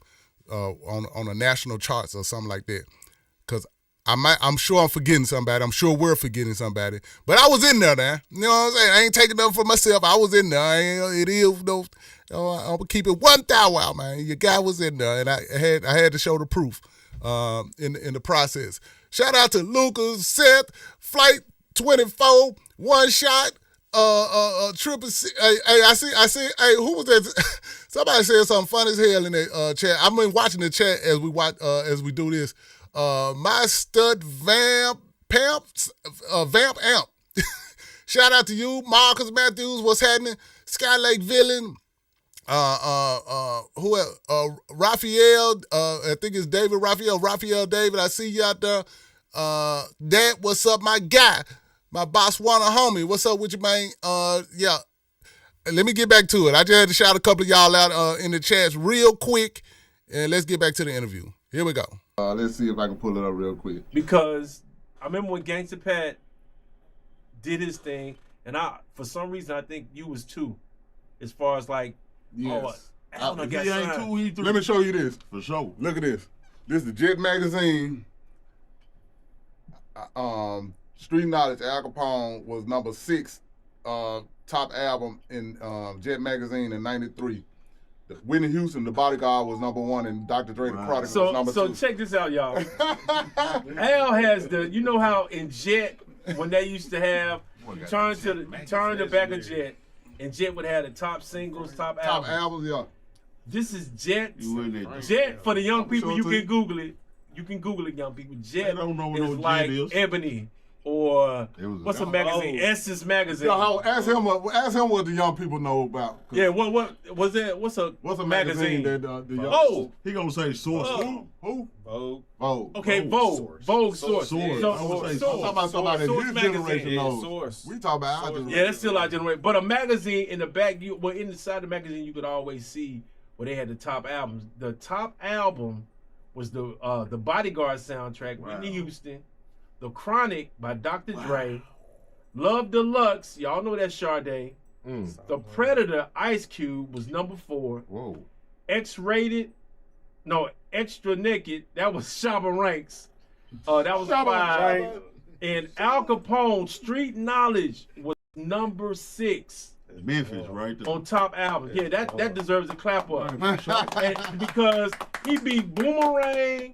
know, on a national charts or something like that. Because I'm sure I'm forgetting somebody. I'm sure we're forgetting somebody. But I was in there, man. You know what I'm saying? I ain't taking nothing for myself. I was in there. I'm gonna keep it 1,000, man. Your guy was in there, and I had to show the proof in the process. Shout out to Lucas, Seth, Flight 24, One Shot. Triple C. Hey, I see. Hey, who was that? Somebody said something funny as hell in the chat. I've been watching the chat as we do this. My stud vamp amp. Shout out to you, Marcus Matthews. What's happening? Sky Lake Villain. Who else? Raphael. I think it's David Raphael. Raphael David. I see you out there. Dad, what's up, my guy? My Botswana homie. What's up with you, man? Yeah. Let me get back to it. I just had to shout a couple of y'all out in the chats real quick, and let's get back to the interview. Here we go. Let's see if I can pull it up real quick. Because I remember when Gangsta Pat did his thing, and for some reason I think you was too, as far as like, yes. He ain't 2, he 3. Let me show you this. For sure. Look at this. This is the Jet Magazine. Street Knowledge, Al Capone was number 6 top album in Jet Magazine in '93. Whitney Houston, The Bodyguard, was number 1, and Dr. Dre, The Prodigal, was number 2. So check this out, y'all. Al has you know how in Jet, when they used to have, you turn the back of Jet, and Jet would have the top singles, top albums. Top albums, yeah. This is Jet. Jet, for the young people, you can Google it. You can Google it, young people. Jet don't know what is no like Jet is. Ebony. Or what's a magazine? Essence magazine. Yo, ask him what the young people know about. Yeah, what was that? What's a magazine that the young Vogue. He gonna say Source. Who? Vogue. Okay, Vogue. Vogue Source. Source. So, I would say I'm talking about somebody Source his magazine. generation knows. Source. We talk about our generation. Yeah, that's still our generation. But a magazine in the back, inside the magazine, you could always see where they had the top albums. The top album was the Bodyguard soundtrack, Whitney Houston. The Chronic by Dr. Dre, Love Deluxe, y'all know that's Sade. The Predator, Ice Cube, was number 4. Whoa. Extra Naked, that was Shabba Ranks. That was 5. And Al Capone, Street Knowledge, was number 6. Memphis, right there. On top album. Yeah, that deserves a clap up. And because he beat Boomerang.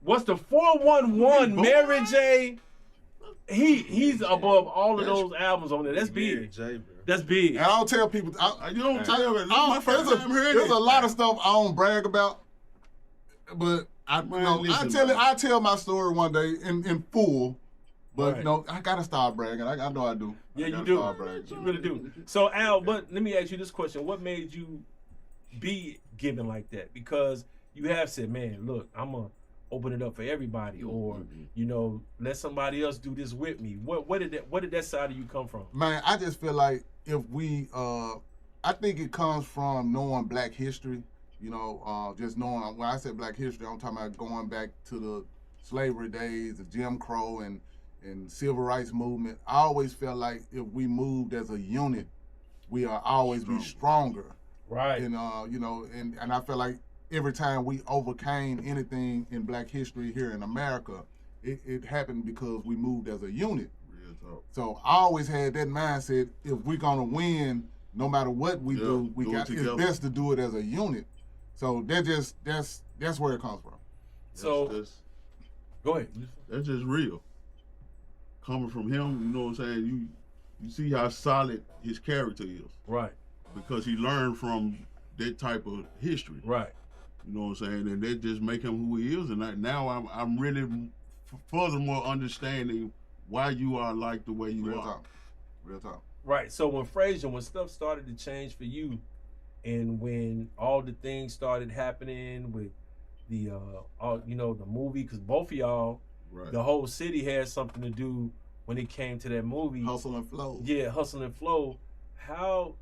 What's the 411 Mary J? He's above all of those albums on there. That's big. That's big. And I don't tell people. You don't tell me. There's a lot of stuff I don't brag about, but I tell my story one day in full. But I gotta start bragging. I know I do. Yeah, you do. You really do. So Al, but let me ask you this question: what made you be giving like that? Because you have said, "Man, look, I'm a." Open it up for everybody, or let somebody else do this with me. Where did that side of you come from? Man, I just feel like if we, I think it comes from knowing Black history. Just knowing. When I say Black history, I'm talking about going back to the slavery days, the Jim Crow and civil rights movement. I always felt like if we moved as a unit, we'll always be stronger. Right. And and I feel like. Every time we overcame anything in Black history here in America, it happened because we moved as a unit. So I always had that mindset: if we're gonna win, no matter what we do, it's best to do it as a unit. So that's where it comes from. So go ahead. That's just real. Coming from him, you know what I'm saying? You see how solid his character is. Right. Because he learned from that type of history. Right. You know what I'm saying? And that just make him who he is. And now I'm really furthermore understanding why you are like the way you are. Real talk. Right. So when stuff started to change for you, and when all the things started happening with the the movie, because both of y'all, the whole city had something to do when it came to that movie. Hustle and Flow. Yeah, Hustle and Flow. How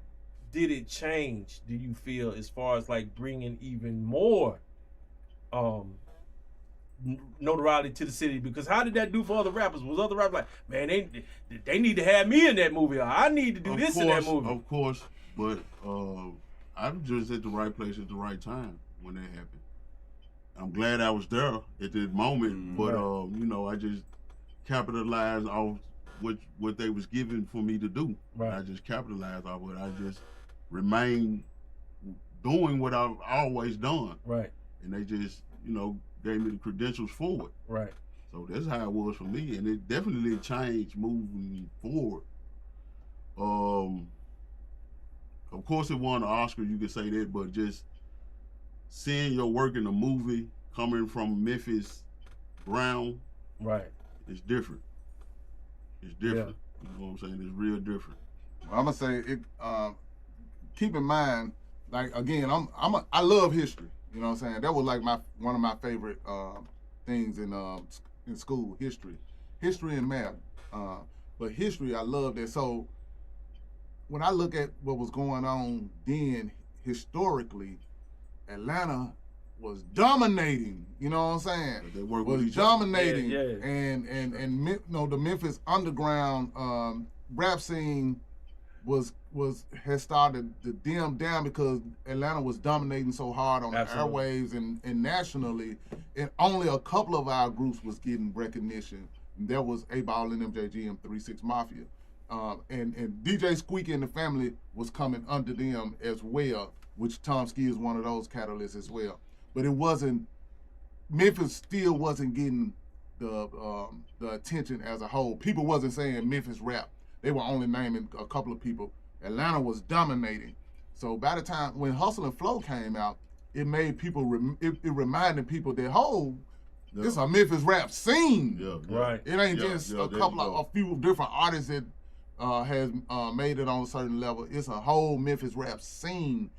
did it change, do you feel, as far as like bringing even more notoriety to the city? Because how did that do for other rappers? Was other rappers like, man, they need to have me in that movie, or I need to do this in that movie? Of course, but I'm just at the right place at the right time when that happened. I'm glad I was there at that moment, but I just capitalized off what they was giving for me to do. Right. I just capitalized off it. I just remained doing what I've always done. Right. And they just, gave me the credentials for it. Right. So that's how it was for me, and it definitely changed moving forward. Of course, it won an Oscar, you could say that, but just seeing your work in a movie coming from Memphis ground, right, it's different. It's different. You know what I'm saying? It's real different. I'm gonna say it. Keep in mind, like again, I love history. You know what I'm saying? That was like one of my favorite things in school. History and math. But history, I love that. So when I look at what was going on then historically, Atlanta was dominating. You know what I'm saying? They work was with each other. dominating, Yeah. and you know, the Memphis underground rap scene had started to dim down because Atlanta was dominating so hard on the airwaves and nationally, and only a couple of our groups was getting recognition. There was A-Ball and MJG 3-6 Mafia. And DJ Squeaky and the Family was coming under them as well, which Tom Skee is one of those catalysts as well. But it wasn't, Memphis still wasn't getting the attention as a whole. People wasn't saying Memphis rap. They were only naming a couple of people. Atlanta was dominating. So by the time when Hustle and Flow came out, it made people, it reminded people that, it's a Memphis rap scene. Yeah. Right. It ain't just a few different artists that has made it on a certain level. It's a whole Memphis rap scene.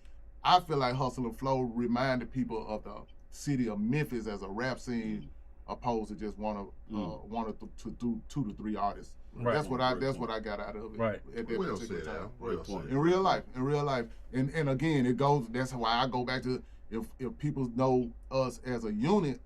I feel like Hustle and Flow reminded people of the city of Memphis as a rap scene, opposed to just one or two to three artists. Right. That's what I got out of it. Right. At that particular time. Well said. In real life, and again, it goes. That's why I go back to if people know us as a unit,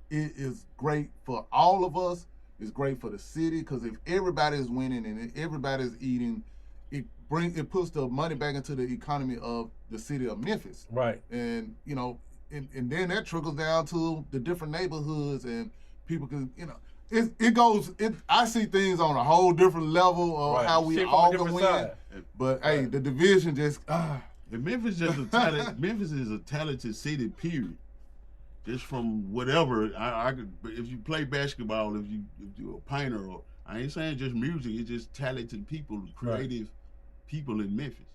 it is great for all of us. It's great for the city because if everybody is winning and if everybody's eating, it puts the money back into the economy of the city of Memphis. Right. And you know, and then that trickles down to the different neighborhoods and people can, you know. It goes. I see things on a whole different level of how we all can win. Side. But hey, the division just. And Memphis just a talent. Memphis is a talented city. Period. Just from whatever I could. If you play basketball, if you're a painter, or I ain't saying just music. It's just talented people, creative people in Memphis.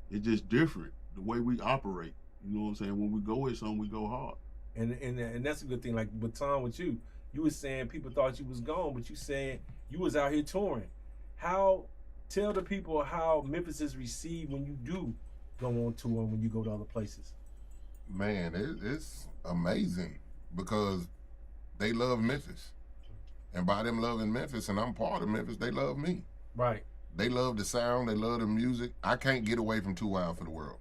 It's just different the way we operate. You know what I'm saying? When we go at something, we go hard. And that's a good thing. Like with Tom, with you. You was saying people thought you was gone, but you saying you was out here touring. Tell the people how Memphis is received when you do go on tour and when you go to other places. Man, it's amazing because they love Memphis. And by them loving Memphis, and I'm part of Memphis, they love me. Right. They love the sound, they love the music. I can't get away from Too Wild for the World.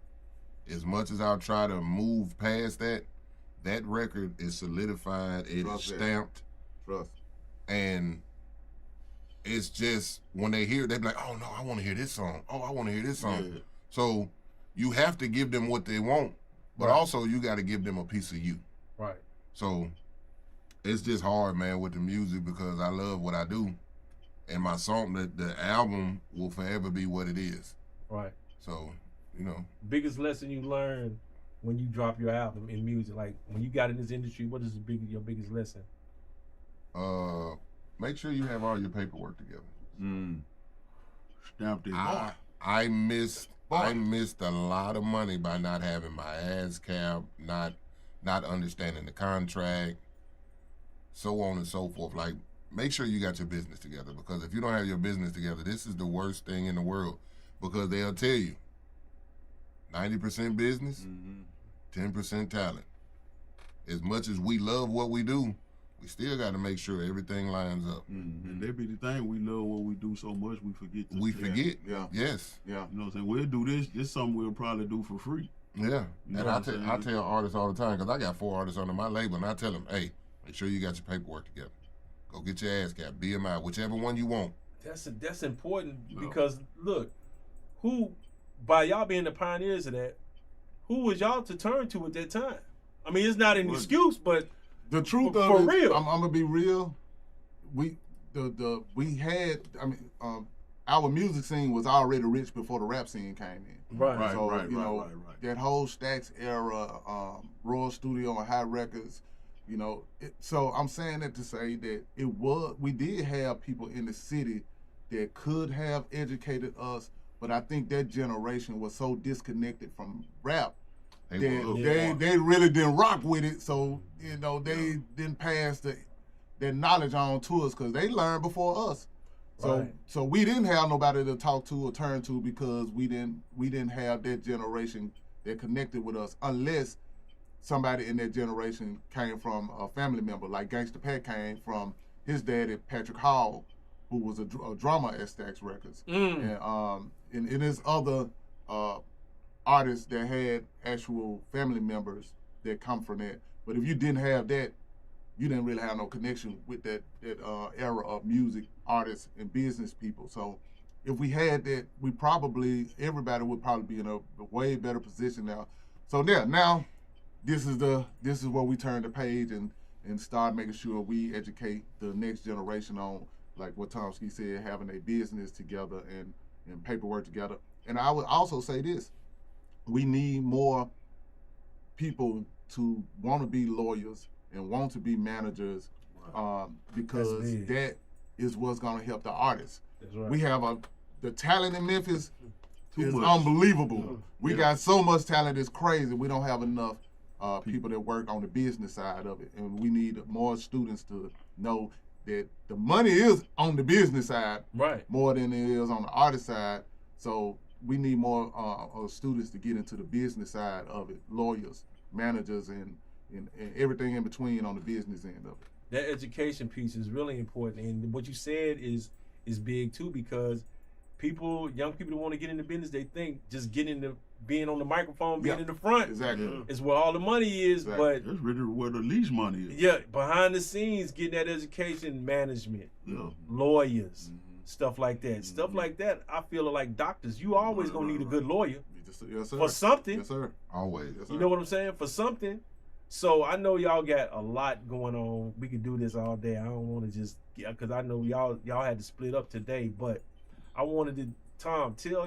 As much as I'll try to move past that, that record is solidified, it is stamped. Trust. And it's just, when they hear it, they be like, oh no, I want to hear this song. Oh, I want to hear this song. Yeah. So you have to give them what they want, but also you got to give them a piece of you. Right. So it's just hard, man, with the music because I love what I do. And my song, the album will forever be what it is. Right. So, you know. Biggest lesson you learned when you drop your album in music, like when you got in this industry, what is your biggest lesson? Make sure you have all your paperwork together. Stamped it. I missed a lot of money by not having my ASCAP, not understanding the contract, so on and so forth. Like, make sure you got your business together because if you don't have your business together, this is the worst thing in the world because they'll tell you 90% business, 10% talent. As much as we love what we do, we still got to make sure everything lines up. And that be the thing. We love what we do so much, we forget. Yeah. Yes. Yeah. You know what I'm saying? We'll do this. This is something we'll probably do for free. Yeah. And I tell artists all the time, because I got 4 artists under my label, and I tell them, hey, make sure you got your paperwork together. Go get your ASCAP, BMI, whichever one you want. That's important because, look, by y'all being the pioneers of that, who was y'all to turn to at that time? I mean, it's not an excuse, but the truth for of it, real. I'm gonna be real. Our music scene was already rich before the rap scene came in. Right. So that whole Stax era, Royal Studio and High Records, you know. So I'm saying that to say that we did have people in the city that could have educated us, but I think that generation was so disconnected from rap. They really didn't rock with it, so you know they didn't pass that knowledge on to us because they learned before us. So we didn't have nobody to talk to or turn to because we didn't have that generation that connected with us unless somebody in that generation came from a family member. Like Gangsta Pat came from his daddy, Patrick Hall, who was a drummer at Stax Records. And there's other artists that had actual family members that come from that. But if you didn't have that, you didn't really have no connection with that era of music, artists, and business people. So if we had that, everybody would probably be in a way better position now. So now this is where we turn the page and start making sure we educate the next generation on, like what Tom Skee said, having a business together and paperwork together. And I would also say this: we need more people to want to be lawyers and want to be managers, because that is what's going to help the artists. That's right. We have the talent in Memphis is unbelievable. We got so much talent, it's crazy. We don't have enough people that work on the business side of it, and we need more students to know that the money is on the business side more than it is on the artist side. So we need more students to get into the business side of it, lawyers, managers, and everything in between on the business end of it. That education piece is really important, and what you said is big too, because young people that want to get into business, they think just being on the microphone, being in the front, is where all the money is. But that's really where the least money is. Yeah, behind the scenes, getting that education, management, lawyers, stuff like that. Stuff like that, I feel like doctors, you always gonna need a good lawyer for something. Yes, sir. Always. Yes, sir. You know what I'm saying? For something. So I know y'all got a lot going on. We could do this all day. I don't want to just, because I know y'all had to split up today, but I wanted to, Tom, tell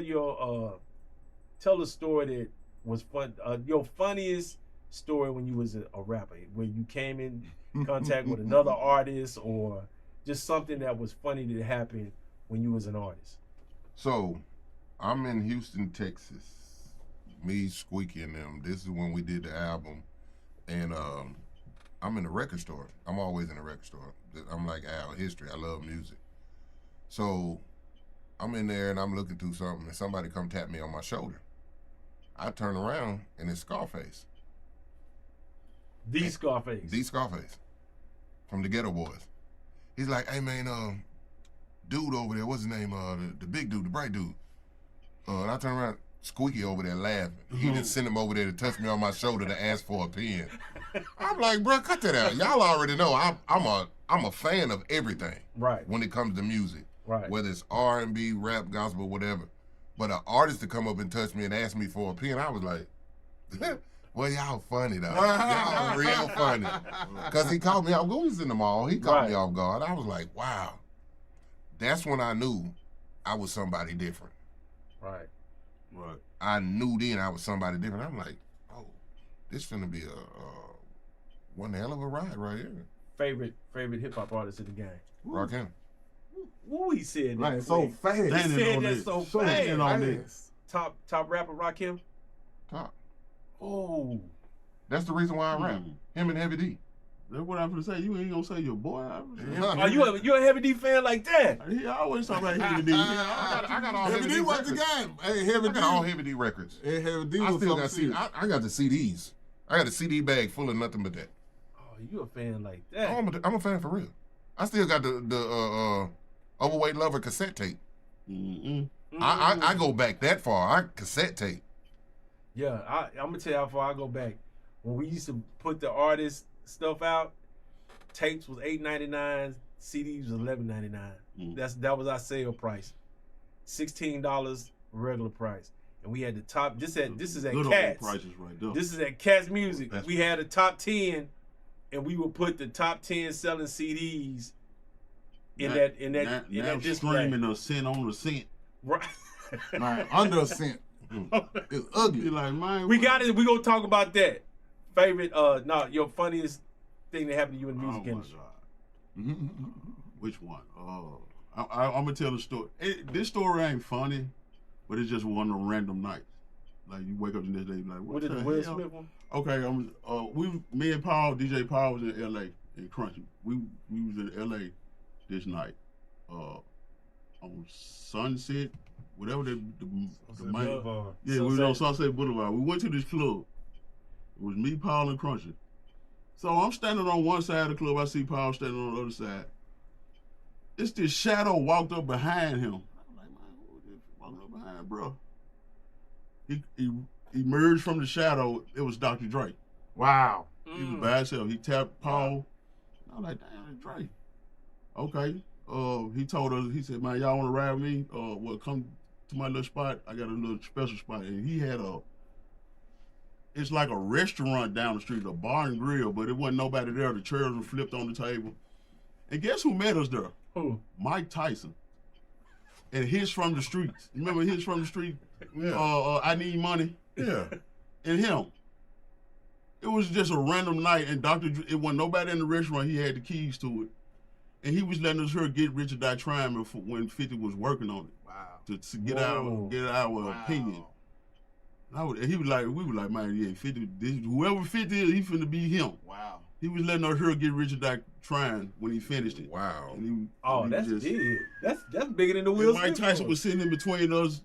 a story that was fun. Your funniest story when you was a rapper, when you came in contact with another artist, or just something that was funny that happened when you was an artist. So, I'm in Houston, Texas. Me, Squeaky, and them. This is when we did the album. And I'm in the record store. I'm always in the record store. I'm like Al, history. I love music. So I'm in there and I'm looking through something and somebody come tap me on my shoulder. I turn around and it's Scarface. The Scarface from the Ghetto Boys. He's like, hey man, dude over there, what's his name? The big dude, the bright dude. And I turn around, Squeaky over there laughing. He just sent him over there to touch me on my shoulder to ask for a pen. I'm like, bro, cut that out. Y'all already know I'm a fan of everything. Right. When it comes to music. Right. Whether it's R&B, rap, gospel, whatever. But an artist to come up and touch me and ask me for a pen, I was like, well, y'all funny though. Y'all real funny. Because he caught me off guard. We was in the mall. He caught me off guard. I was like, wow. That's when I knew I was somebody different. Right. I knew then I was somebody different. I'm like, oh, this finna be one hell of a ride right here. Favorite hip hop artist in the game? Rakim. Ooh, he said that. Right, so fast. He said that so fast. Top rapper Rakim? Top. Oh. That's the reason why I rap. Him and Heavy D. That's what I'm gonna say. You ain't gonna say your boy. Are you a Heavy D fan like that? He always talk about Heavy D. I got all Heavy D was the game. Hey, Heavy D. I got all Heavy D records. Hey, Heavy D I was still got something I got the CDs. I got a CD bag full of nothing but that. Oh, you a fan like that? I'm a fan for real. I still got the Overweight Lover cassette tape. I go back that far. I cassette tape. Yeah, I'm gonna tell you how far I go back. When we used to put the artist stuff out, tapes was $8.99, CDs was $11.99. That was our sale price. $16 regular price, and we had the top. This is at Cats. Prices right there. This is at Cats Music. We had a top 10, and we would put the top 10 selling CDs in that display. Streaming a cent on a cent. Right. Man, under a cent. It's ugly. Like, man, we got it. We gonna talk about that. Favorite, your funniest thing that happened to you in the music industry. Which one? I'm gonna tell the story. This story ain't funny, but it's just one of them random nights. Like you wake up the next day, like, what did the Will Smith one? Okay, me and Paul, DJ Paul was in LA in Crunchy. We was in LA this night. on Sunset, whatever the main. Boulevard. Yeah, we was on Sunset Boulevard. We went to this club. It was me, Paul, and Crunchy. So I'm standing on one side of the club. I see Paul standing on the other side. It's this shadow walked up behind him. I'm like, man, who is this walking up behind, bro? He emerged from the shadow. It was Dr. Dre. Wow. He was by himself. He tapped Paul. I'm like, damn, it's Dre. Okay. He told us, he said, man, y'all want to ride with me? Well, come to my little spot. I got a little special spot. And he had it's like a restaurant down the street, a bar and grill, but it wasn't nobody there. The chairs were flipped on the table. And guess who met us there? Who? Mike Tyson. And His from the Streets. Remember His from the Street? Yeah. I Need Money? Yeah. And him. It was just a random night, and it wasn't nobody in the restaurant. He had the keys to it. And he was letting us hear Get Rich or Die Trying when 50 was working on it. Wow. To get our opinion. And he was like, we were like, man, yeah, 50, whoever 50 is, he finna be him. Wow. He was letting us hear Get Rich or Die Trying when he finished it. Wow. That's big. That's bigger than the Will Smith. Mike Tyson was sitting in between us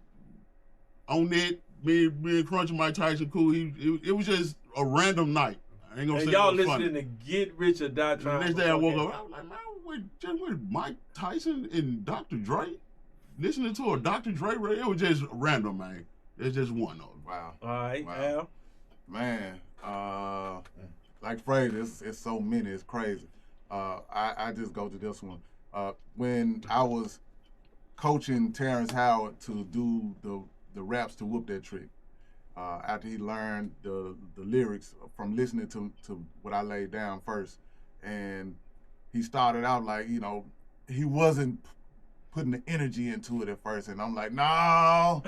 on that. Me and Crunch and Mike Tyson, cool. It was just a random night. I ain't gonna and say y'all it was listening funny. to Get Rich or Die Trying. The next day I woke up, I was like, man, just with Mike Tyson and Dr. Dre, listening to a Dr. Dre radio, it was just random, man. It's just one of them. Wow. All right, Wow. Al. Man, like Frayser, it's so many, it's crazy. I just go to this one. When I was coaching Terrence Howard to do the raps to Whoop That Trick, after he learned the lyrics from listening to what I laid down first, and he started out like, he wasn't putting the energy into it at first, and I'm like, no,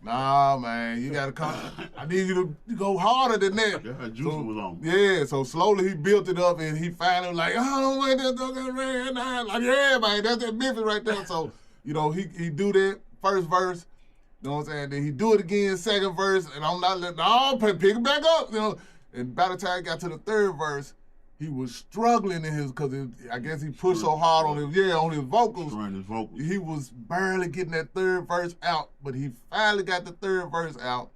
man, you gotta come. I need you to go harder than that. Yeah, Juice was on. Yeah, so slowly he built it up, and he finally was like, oh, wait, that's red eye. Like, yeah, man, that's that Memphis right there. So, he do that first verse. You know what I'm saying? Then he do it again, second verse, and I'm not letting, pick it back up, And by the time he got to the third verse, he was struggling in because I guess he pushed so hard on his vocals. He was barely getting that third verse out, but he finally got the third verse out,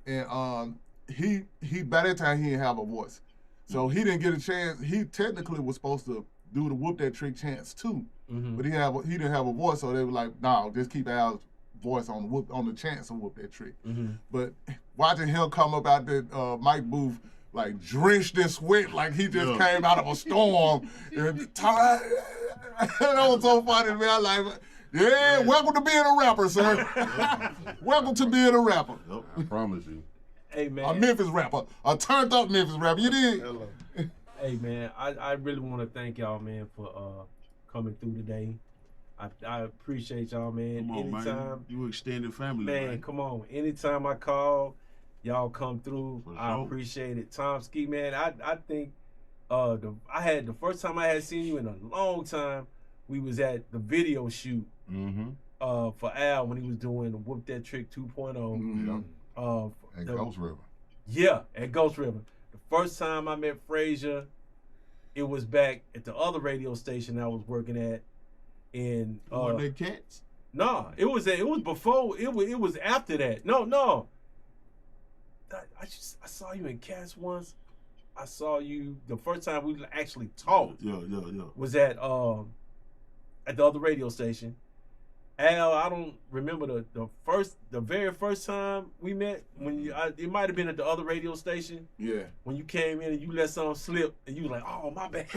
and he by that time he didn't have a voice, so he didn't get a chance. He technically was supposed to do the Whoop That Trick chance too, but he didn't have a voice, so they were like, no, just keep Al's voice on the chance of Whoop That Trick. But watching him come up out that mic booth like drenched in sweat, like he just came out of a storm. And that was so funny to me. I like, welcome to being a rapper, sir. Welcome to being a rapper. Yep, I promise you. Hey, man. A Memphis rapper, a turned up Memphis rapper. You did. Hey, man, I really want to thank y'all, man, for coming through today. I appreciate y'all, man. Come on, anytime, man. You extended family, man. Come on. Anytime I call, y'all come through. For I sure. appreciate it. Tom Skee, man, I think the first time I had seen you in a long time, we was at the video shoot for Al when he was doing the Whoop That Trick 2.0. At Ghost River. Yeah, at Ghost River. The first time I met Frayser, it was back at the other radio station I was working at. In Were they cats? No, it was before. It was after that. No. I saw you in Cats once. I saw you the first time we actually talked. Yeah. Was at the other radio station. Al, I don't remember the very first time we met. When it might have been at the other radio station. Yeah. When you came in and you let something slip and you were like, "Oh, my bad."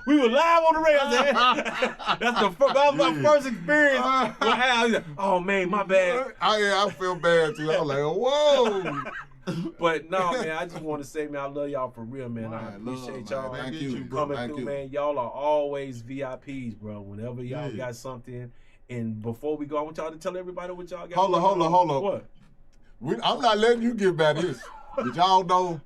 We were live on the radio. That was my first experience with Al. He's like, "Oh man, my bad." I feel bad too. I was like, whoa. But no, man, I just want to say, man, I love y'all for real, man. I appreciate y'all Thank you, coming Thank through, you. man. Y'all are always VIPs, bro. Whenever y'all Yeah. got something. And before we go, I want y'all to tell everybody what y'all got. Hold on. What? I'm not letting you get back this. Did y'all know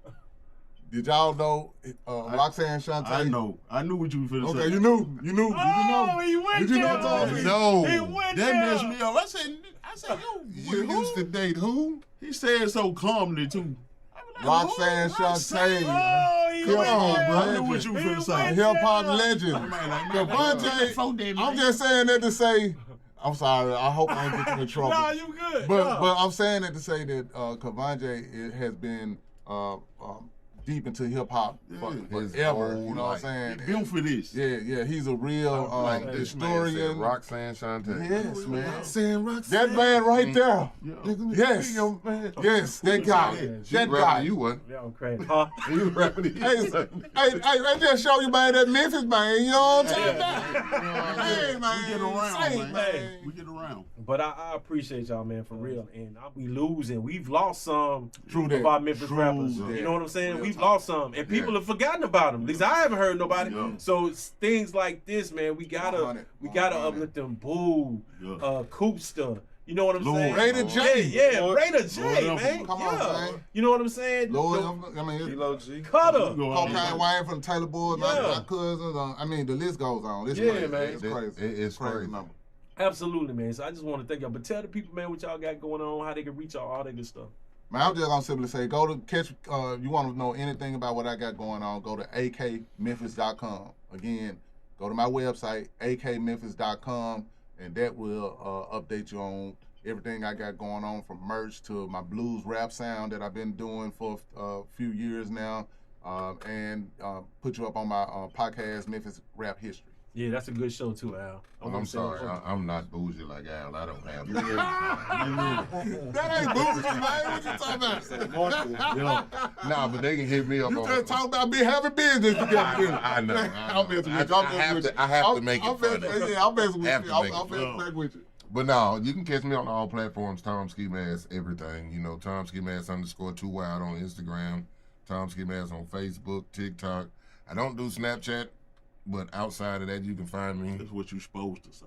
Roxanne Shante? I know. I knew what you were finna say. Okay, you knew. Oh, he went Did you know there. Tom? No. He went That there. messed me up. I said, You used to date who? He said so calmly too. Roxanne Shante. Oh, he Come went on, there. bro. I knew what you were finna say. Hip hop legend. Kavuanjay. I'm just saying that to say, I'm sorry. I hope I ain't get you in trouble. Nah, you good. But I'm saying that to say that Kavuanjay has been deep into hip hop forever. You know what I'm saying? He built for this. Yeah. He's a real historian. Roxanne Shante. Yes, man. Roxanne. That man right there. Yes. Yes, that guy. That guy. You what? Y'all crazy. Huh? You rapping to you. Hey, just show you, man, that Memphis, man. You know what I'm talking about? Hey, man. We get around, man. We get around. But I appreciate y'all, man, for real. And we losing. We've lost some True that. of our Memphis rappers. that. You know what I'm saying? We've lost some. And people have forgotten about them. At least I haven't heard nobody. Yeah. So it's things like this, man, we gotta uplift them. Boo, Coopster. You know what I'm saying? Raider J. Yeah, Raider J, man. Come yeah. on, man. You know what I'm saying? Lord, I mean, Kilo G. Cutter. Cocaine Wayne from Taylor Boys, my Yeah. cousins. I mean, the list goes on. It's Yeah, crazy. man. It's crazy. It's crazy. number. Absolutely, man. So I just want to thank y'all. But tell the people, man, what y'all got going on, how they can reach y'all, all that good stuff. Man, I'm just gonna simply say, go to catch. You want to know anything about what I got going on? Go to akmemphis.com. Again, go to my website akmemphis.com, and that will update you on everything I got going on, from merch to my blues rap sound that I've been doing for a few years now, and put you up on my podcast, Memphis Rap History. Yeah, that's a good show too, Al. I'm sorry. I'm not bougie like Al. I don't have that. That ain't bougie, man. What you talking about? Nah, but they can hit me up You on. just talking about me having business together. I know. I'm messing with you. I have to make it funny. Yeah, I'm messing with Have you. to make it I'm messing back with you. But no, you can catch me on all platforms. Tom Skee Mask, everything. You know, Tom Skee Mask _2 Wild on Instagram. Tom Skee Mask on Facebook, TikTok. I don't do Snapchat, but outside of that, you can find me. That's what you're supposed to say.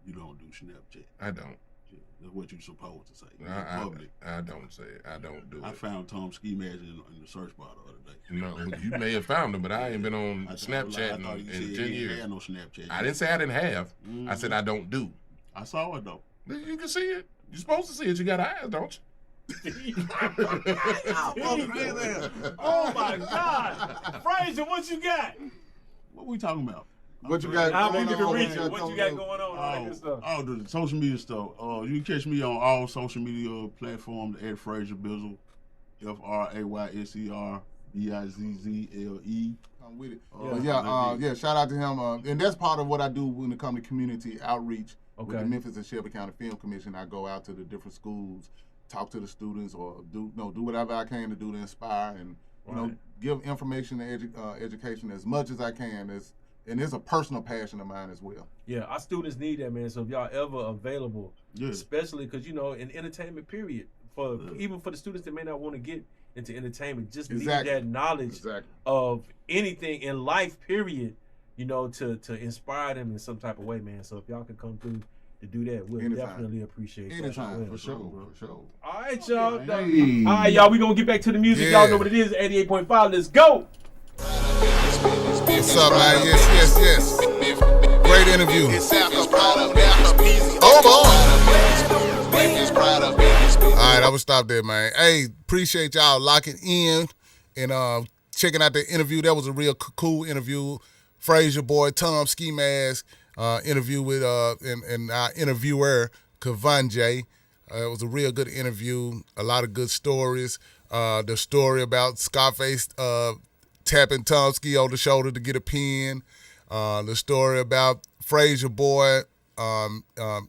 You don't do Snapchat. I don't. Yeah, that's what you're supposed to say. I don't say it. I don't do it. I found Tom Skee Mask in the search bar the other day. No, you may have found him, but I ain't been on Snapchat in 10 years. Had no Snapchat. I didn't say I didn't have. I said I don't do. I saw it though. You can see it. You're supposed to see it. You got eyes, don't you? Oh my God, Frayser, what you got? What we talking about? What you got? How going people on? can reach you? What you got going on? All that Oh, good stuff. the social media stuff. You can catch me on all social media platforms at Frayser Bizzle, FRAYSER BIZZLE. I'm with it. Yeah. Yeah, shout out to him. And that's part of what I do when it comes to community outreach with Okay. the Memphis and Shelby County Film Commission. I go out to the different schools, talk to the students, or do whatever I can to do to inspire and give information and education as much as I can. And it's a personal passion of mine as well. Yeah, our students need that, man. So if y'all ever available, especially because in entertainment period, even for the students that may not want to get into entertainment, just need that knowledge of anything in life, period. To inspire them in some type of way, man. So if y'all could come through to do that, we'll definitely appreciate that. Anytime, For sure. All right, y'all. Hey. All right, y'all. We gonna get back to the music. Yeah. Y'all know what it is. 88.5. Let's go. What's up, man? Yes. Great interview. All right, I will stop there, man. Hey, appreciate y'all locking in and checking out the interview. That was a real cool interview. Frayser Boy, Tom Skee Mask interview with and our interviewer Kavuanjay. It was a real good interview. A lot of good stories. The story about Scarface tapping Tom Skee on the shoulder to get a pen. The story about Frayser Boy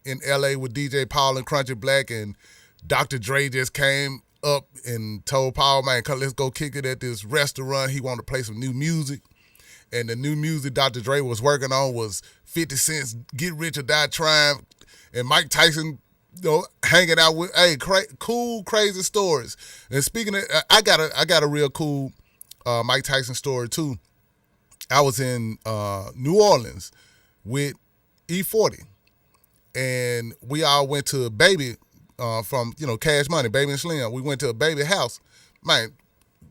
in L.A. with DJ Paul and Crunchy Black, and Dr. Dre just came up and told Paul, man, come, let's go kick it at this restaurant. He wanted to play some new music. And the new music Dr. Dre was working on was 50 Cent's Get Rich or Die Trying, and Mike Tyson, hanging out with, cool, crazy stories. And speaking of, I got a real cool Mike Tyson story too. I was in New Orleans with E40, and we all went to a Baby from Cash Money, Baby and Slim. We went to a Baby house. Man,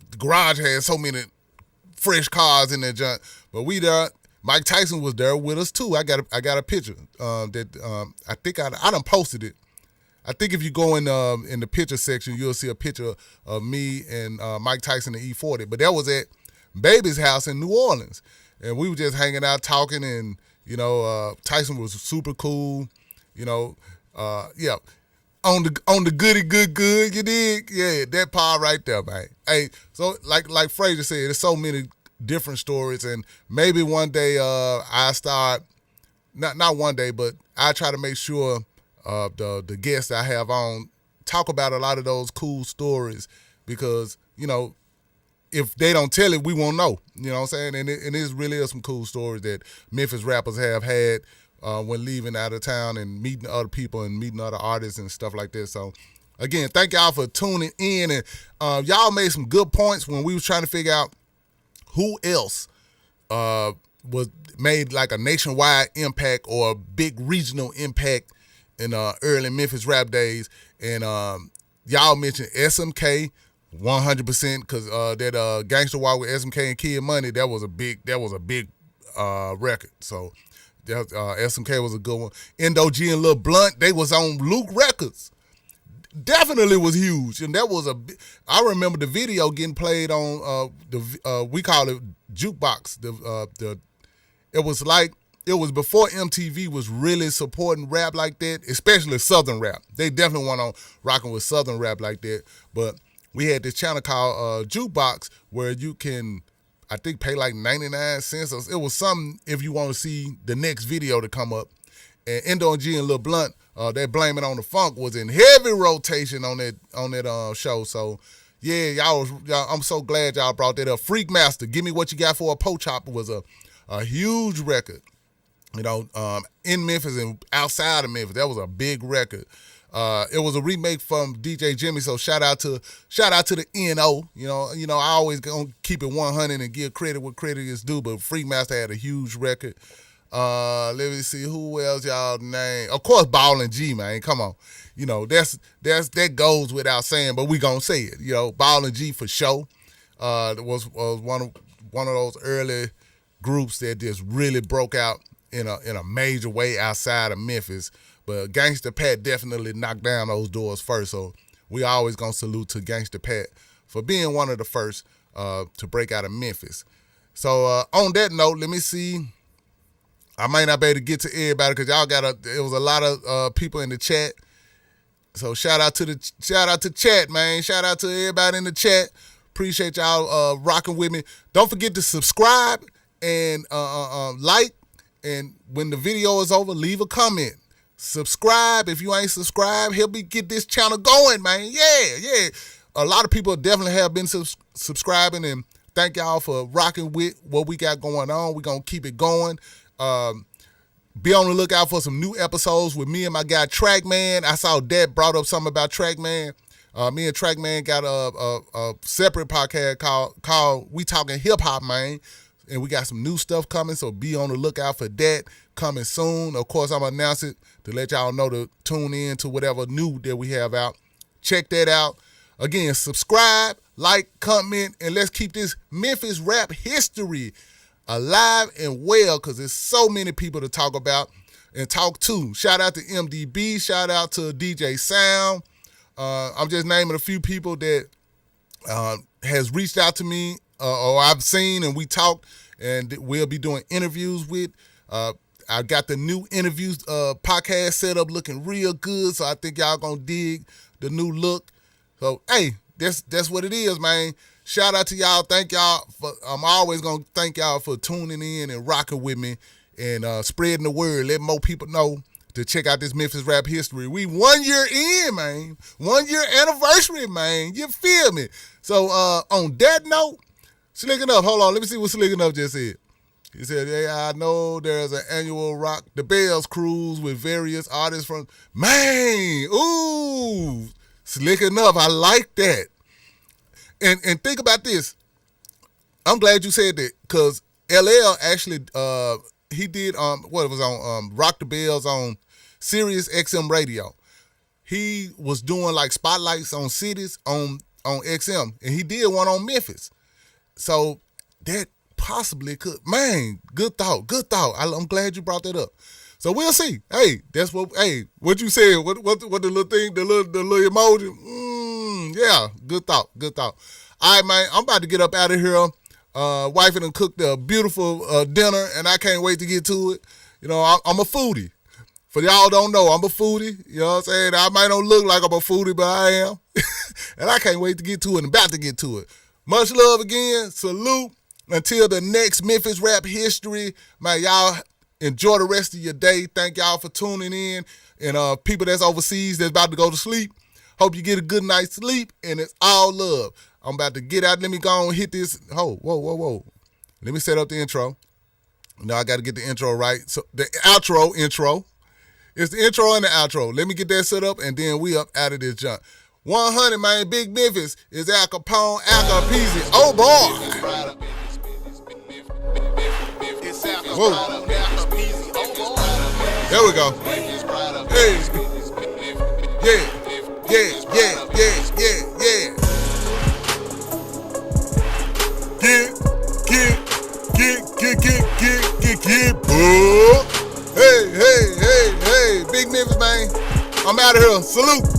the garage had so many fresh cars in there, junk. But we there. Mike Tyson was there with us too. I got a picture that I think I done posted it. I think if you go in the picture section, you'll see a picture of me and Mike Tyson and E40. But that was at Baby's house in New Orleans, and we were just hanging out talking, and Tyson was super cool. You know, yeah. On the goody good, you dig? Yeah, that part right there, man. Hey, so like Frayser said, there's so many different stories, and maybe one day I start not one day, but I try to make sure the guests I have on talk about a lot of those cool stories, because you know, if they don't tell it, we won't know. You know what I'm saying? And it is really some cool stories that Memphis rappers have had when leaving out of town and meeting other people and meeting other artists and stuff like that. So, again, thank y'all for tuning in. And y'all made some good points when we was trying to figure out who else was made like a nationwide impact or a big regional impact in early Memphis rap days. And y'all mentioned SMK 100%, because that Gangsta Walk with SMK and Kid Money, that was a big record. So SMK was a good one. Endo G and Lil Blunt, they was on Luke Records. Definitely was huge, and that was I remember the video getting played on we call it jukebox. It was before MTV was really supporting rap like that, especially Southern rap. They definitely went on rocking with Southern rap like that. But we had this channel called Jukebox, where you can, I think, pay like 99 cents. It was something if you want to see the next video to come up. And Endo G and Lil Blunt, that Blame It on the Funk was in heavy rotation on that show. So yeah, y'all, I'm so glad y'all brought that up. Freak Master, Give Me What You Got for a Po Chopper was a huge record. You know, in Memphis and outside of Memphis, that was a big record. It was a remake from DJ Jimmy, so shout out to the NO. You know, I always gonna keep it 100 and give credit what credit is due. But Freak Master had a huge record. Let me see who else y'all name. Of course, Ballin' G, man. Come on, you know that goes without saying, but we gonna say it. You know, Ballin' G for sure. Was one of those early groups that just really broke out in a major way outside of Memphis. But Gangsta Pat definitely knocked down those doors first. So we always gonna salute to Gangsta Pat for being one of the first to break out of Memphis. So on that note, let me see. I might not be able to get to everybody because y'all it was a lot of people in the chat. So shout out to chat, man. Shout out to everybody in the chat. Appreciate y'all rocking with me. Don't forget to subscribe and like. And when the video is over, leave a comment. Subscribe. If you ain't subscribed, help me get this channel going, man. Yeah. A lot of people definitely have been subscribing, and thank y'all for rocking with what we got going on. We're going to keep it going. Be on the lookout for some new episodes with me and my guy Trackman. I saw Dad brought up something about Trackman. Me and Trackman got a separate podcast called We Talking Hip Hop, man. And we got some new stuff coming, so be on the lookout for that coming soon. Of course, I'm going to announce it to let y'all know to tune in to whatever new that we have out. Check that out. Again, subscribe, like, comment, and let's keep this Memphis rap history alive and well, because there's so many people to talk about and talk to. Shout out to MDB. Shout out to DJ Sound. I'm just naming a few people that has reached out to me or I've seen and we talked, and we'll be doing interviews with. I got the new interviews podcast set up looking real good, so I think y'all gonna dig the new look. So hey, that's what it is, man. Shout out to y'all. Thank y'all I'm always gonna thank y'all for tuning in and rocking with me and spreading the word, letting more people know to check out this Memphis rap history. We 1 year in, man. 1 year anniversary, man. You feel me? So on that note, Slicking Up, hold on, let me see what Slicking Up just said. He said, yeah, I know there's an annual Rock the Bells cruise with various artists from, man, ooh, Slicking Up, I like that. And think about this. I'm glad you said that, because LL actually, he did, what was on Rock the Bells on Sirius XM Radio. He was doing like spotlights on cities on XM, and he did one on Memphis. So that possibly could, man, good thought. I'm glad you brought that up. So we'll see. Hey, that's what you said. What the little thing, the little emoji? Yeah, good thought. All right, man, I'm about to get up out of here. Wifey done cooked a beautiful dinner, and I can't wait to get to it. You know, I'm a foodie. For y'all don't know, I'm a foodie. You know what I'm saying? I might not look like I'm a foodie, but I am. And I can't wait to get to it and about to get to it. Much love again. Salute. Until the next Memphis Rap History. Man, y'all enjoy the rest of your day. Thank y'all for tuning in. And people that's overseas that's about to go to sleep, hope you get a good night's sleep. And it's all love. I'm about to get out. Let me go and hit this. Whoa. Let me set up the intro. Now I got to get the intro right. So the outro intro. It's the intro and the outro. Let me get that set up, and then we up out of this junk. 100, man. Big Memphis is Al Kapone, Al Peasy. Oh, boy. Whoa. There we go. Hey. Yeah. Get, boy. Hey, Big Memphis, man. I'm out of here. Salute.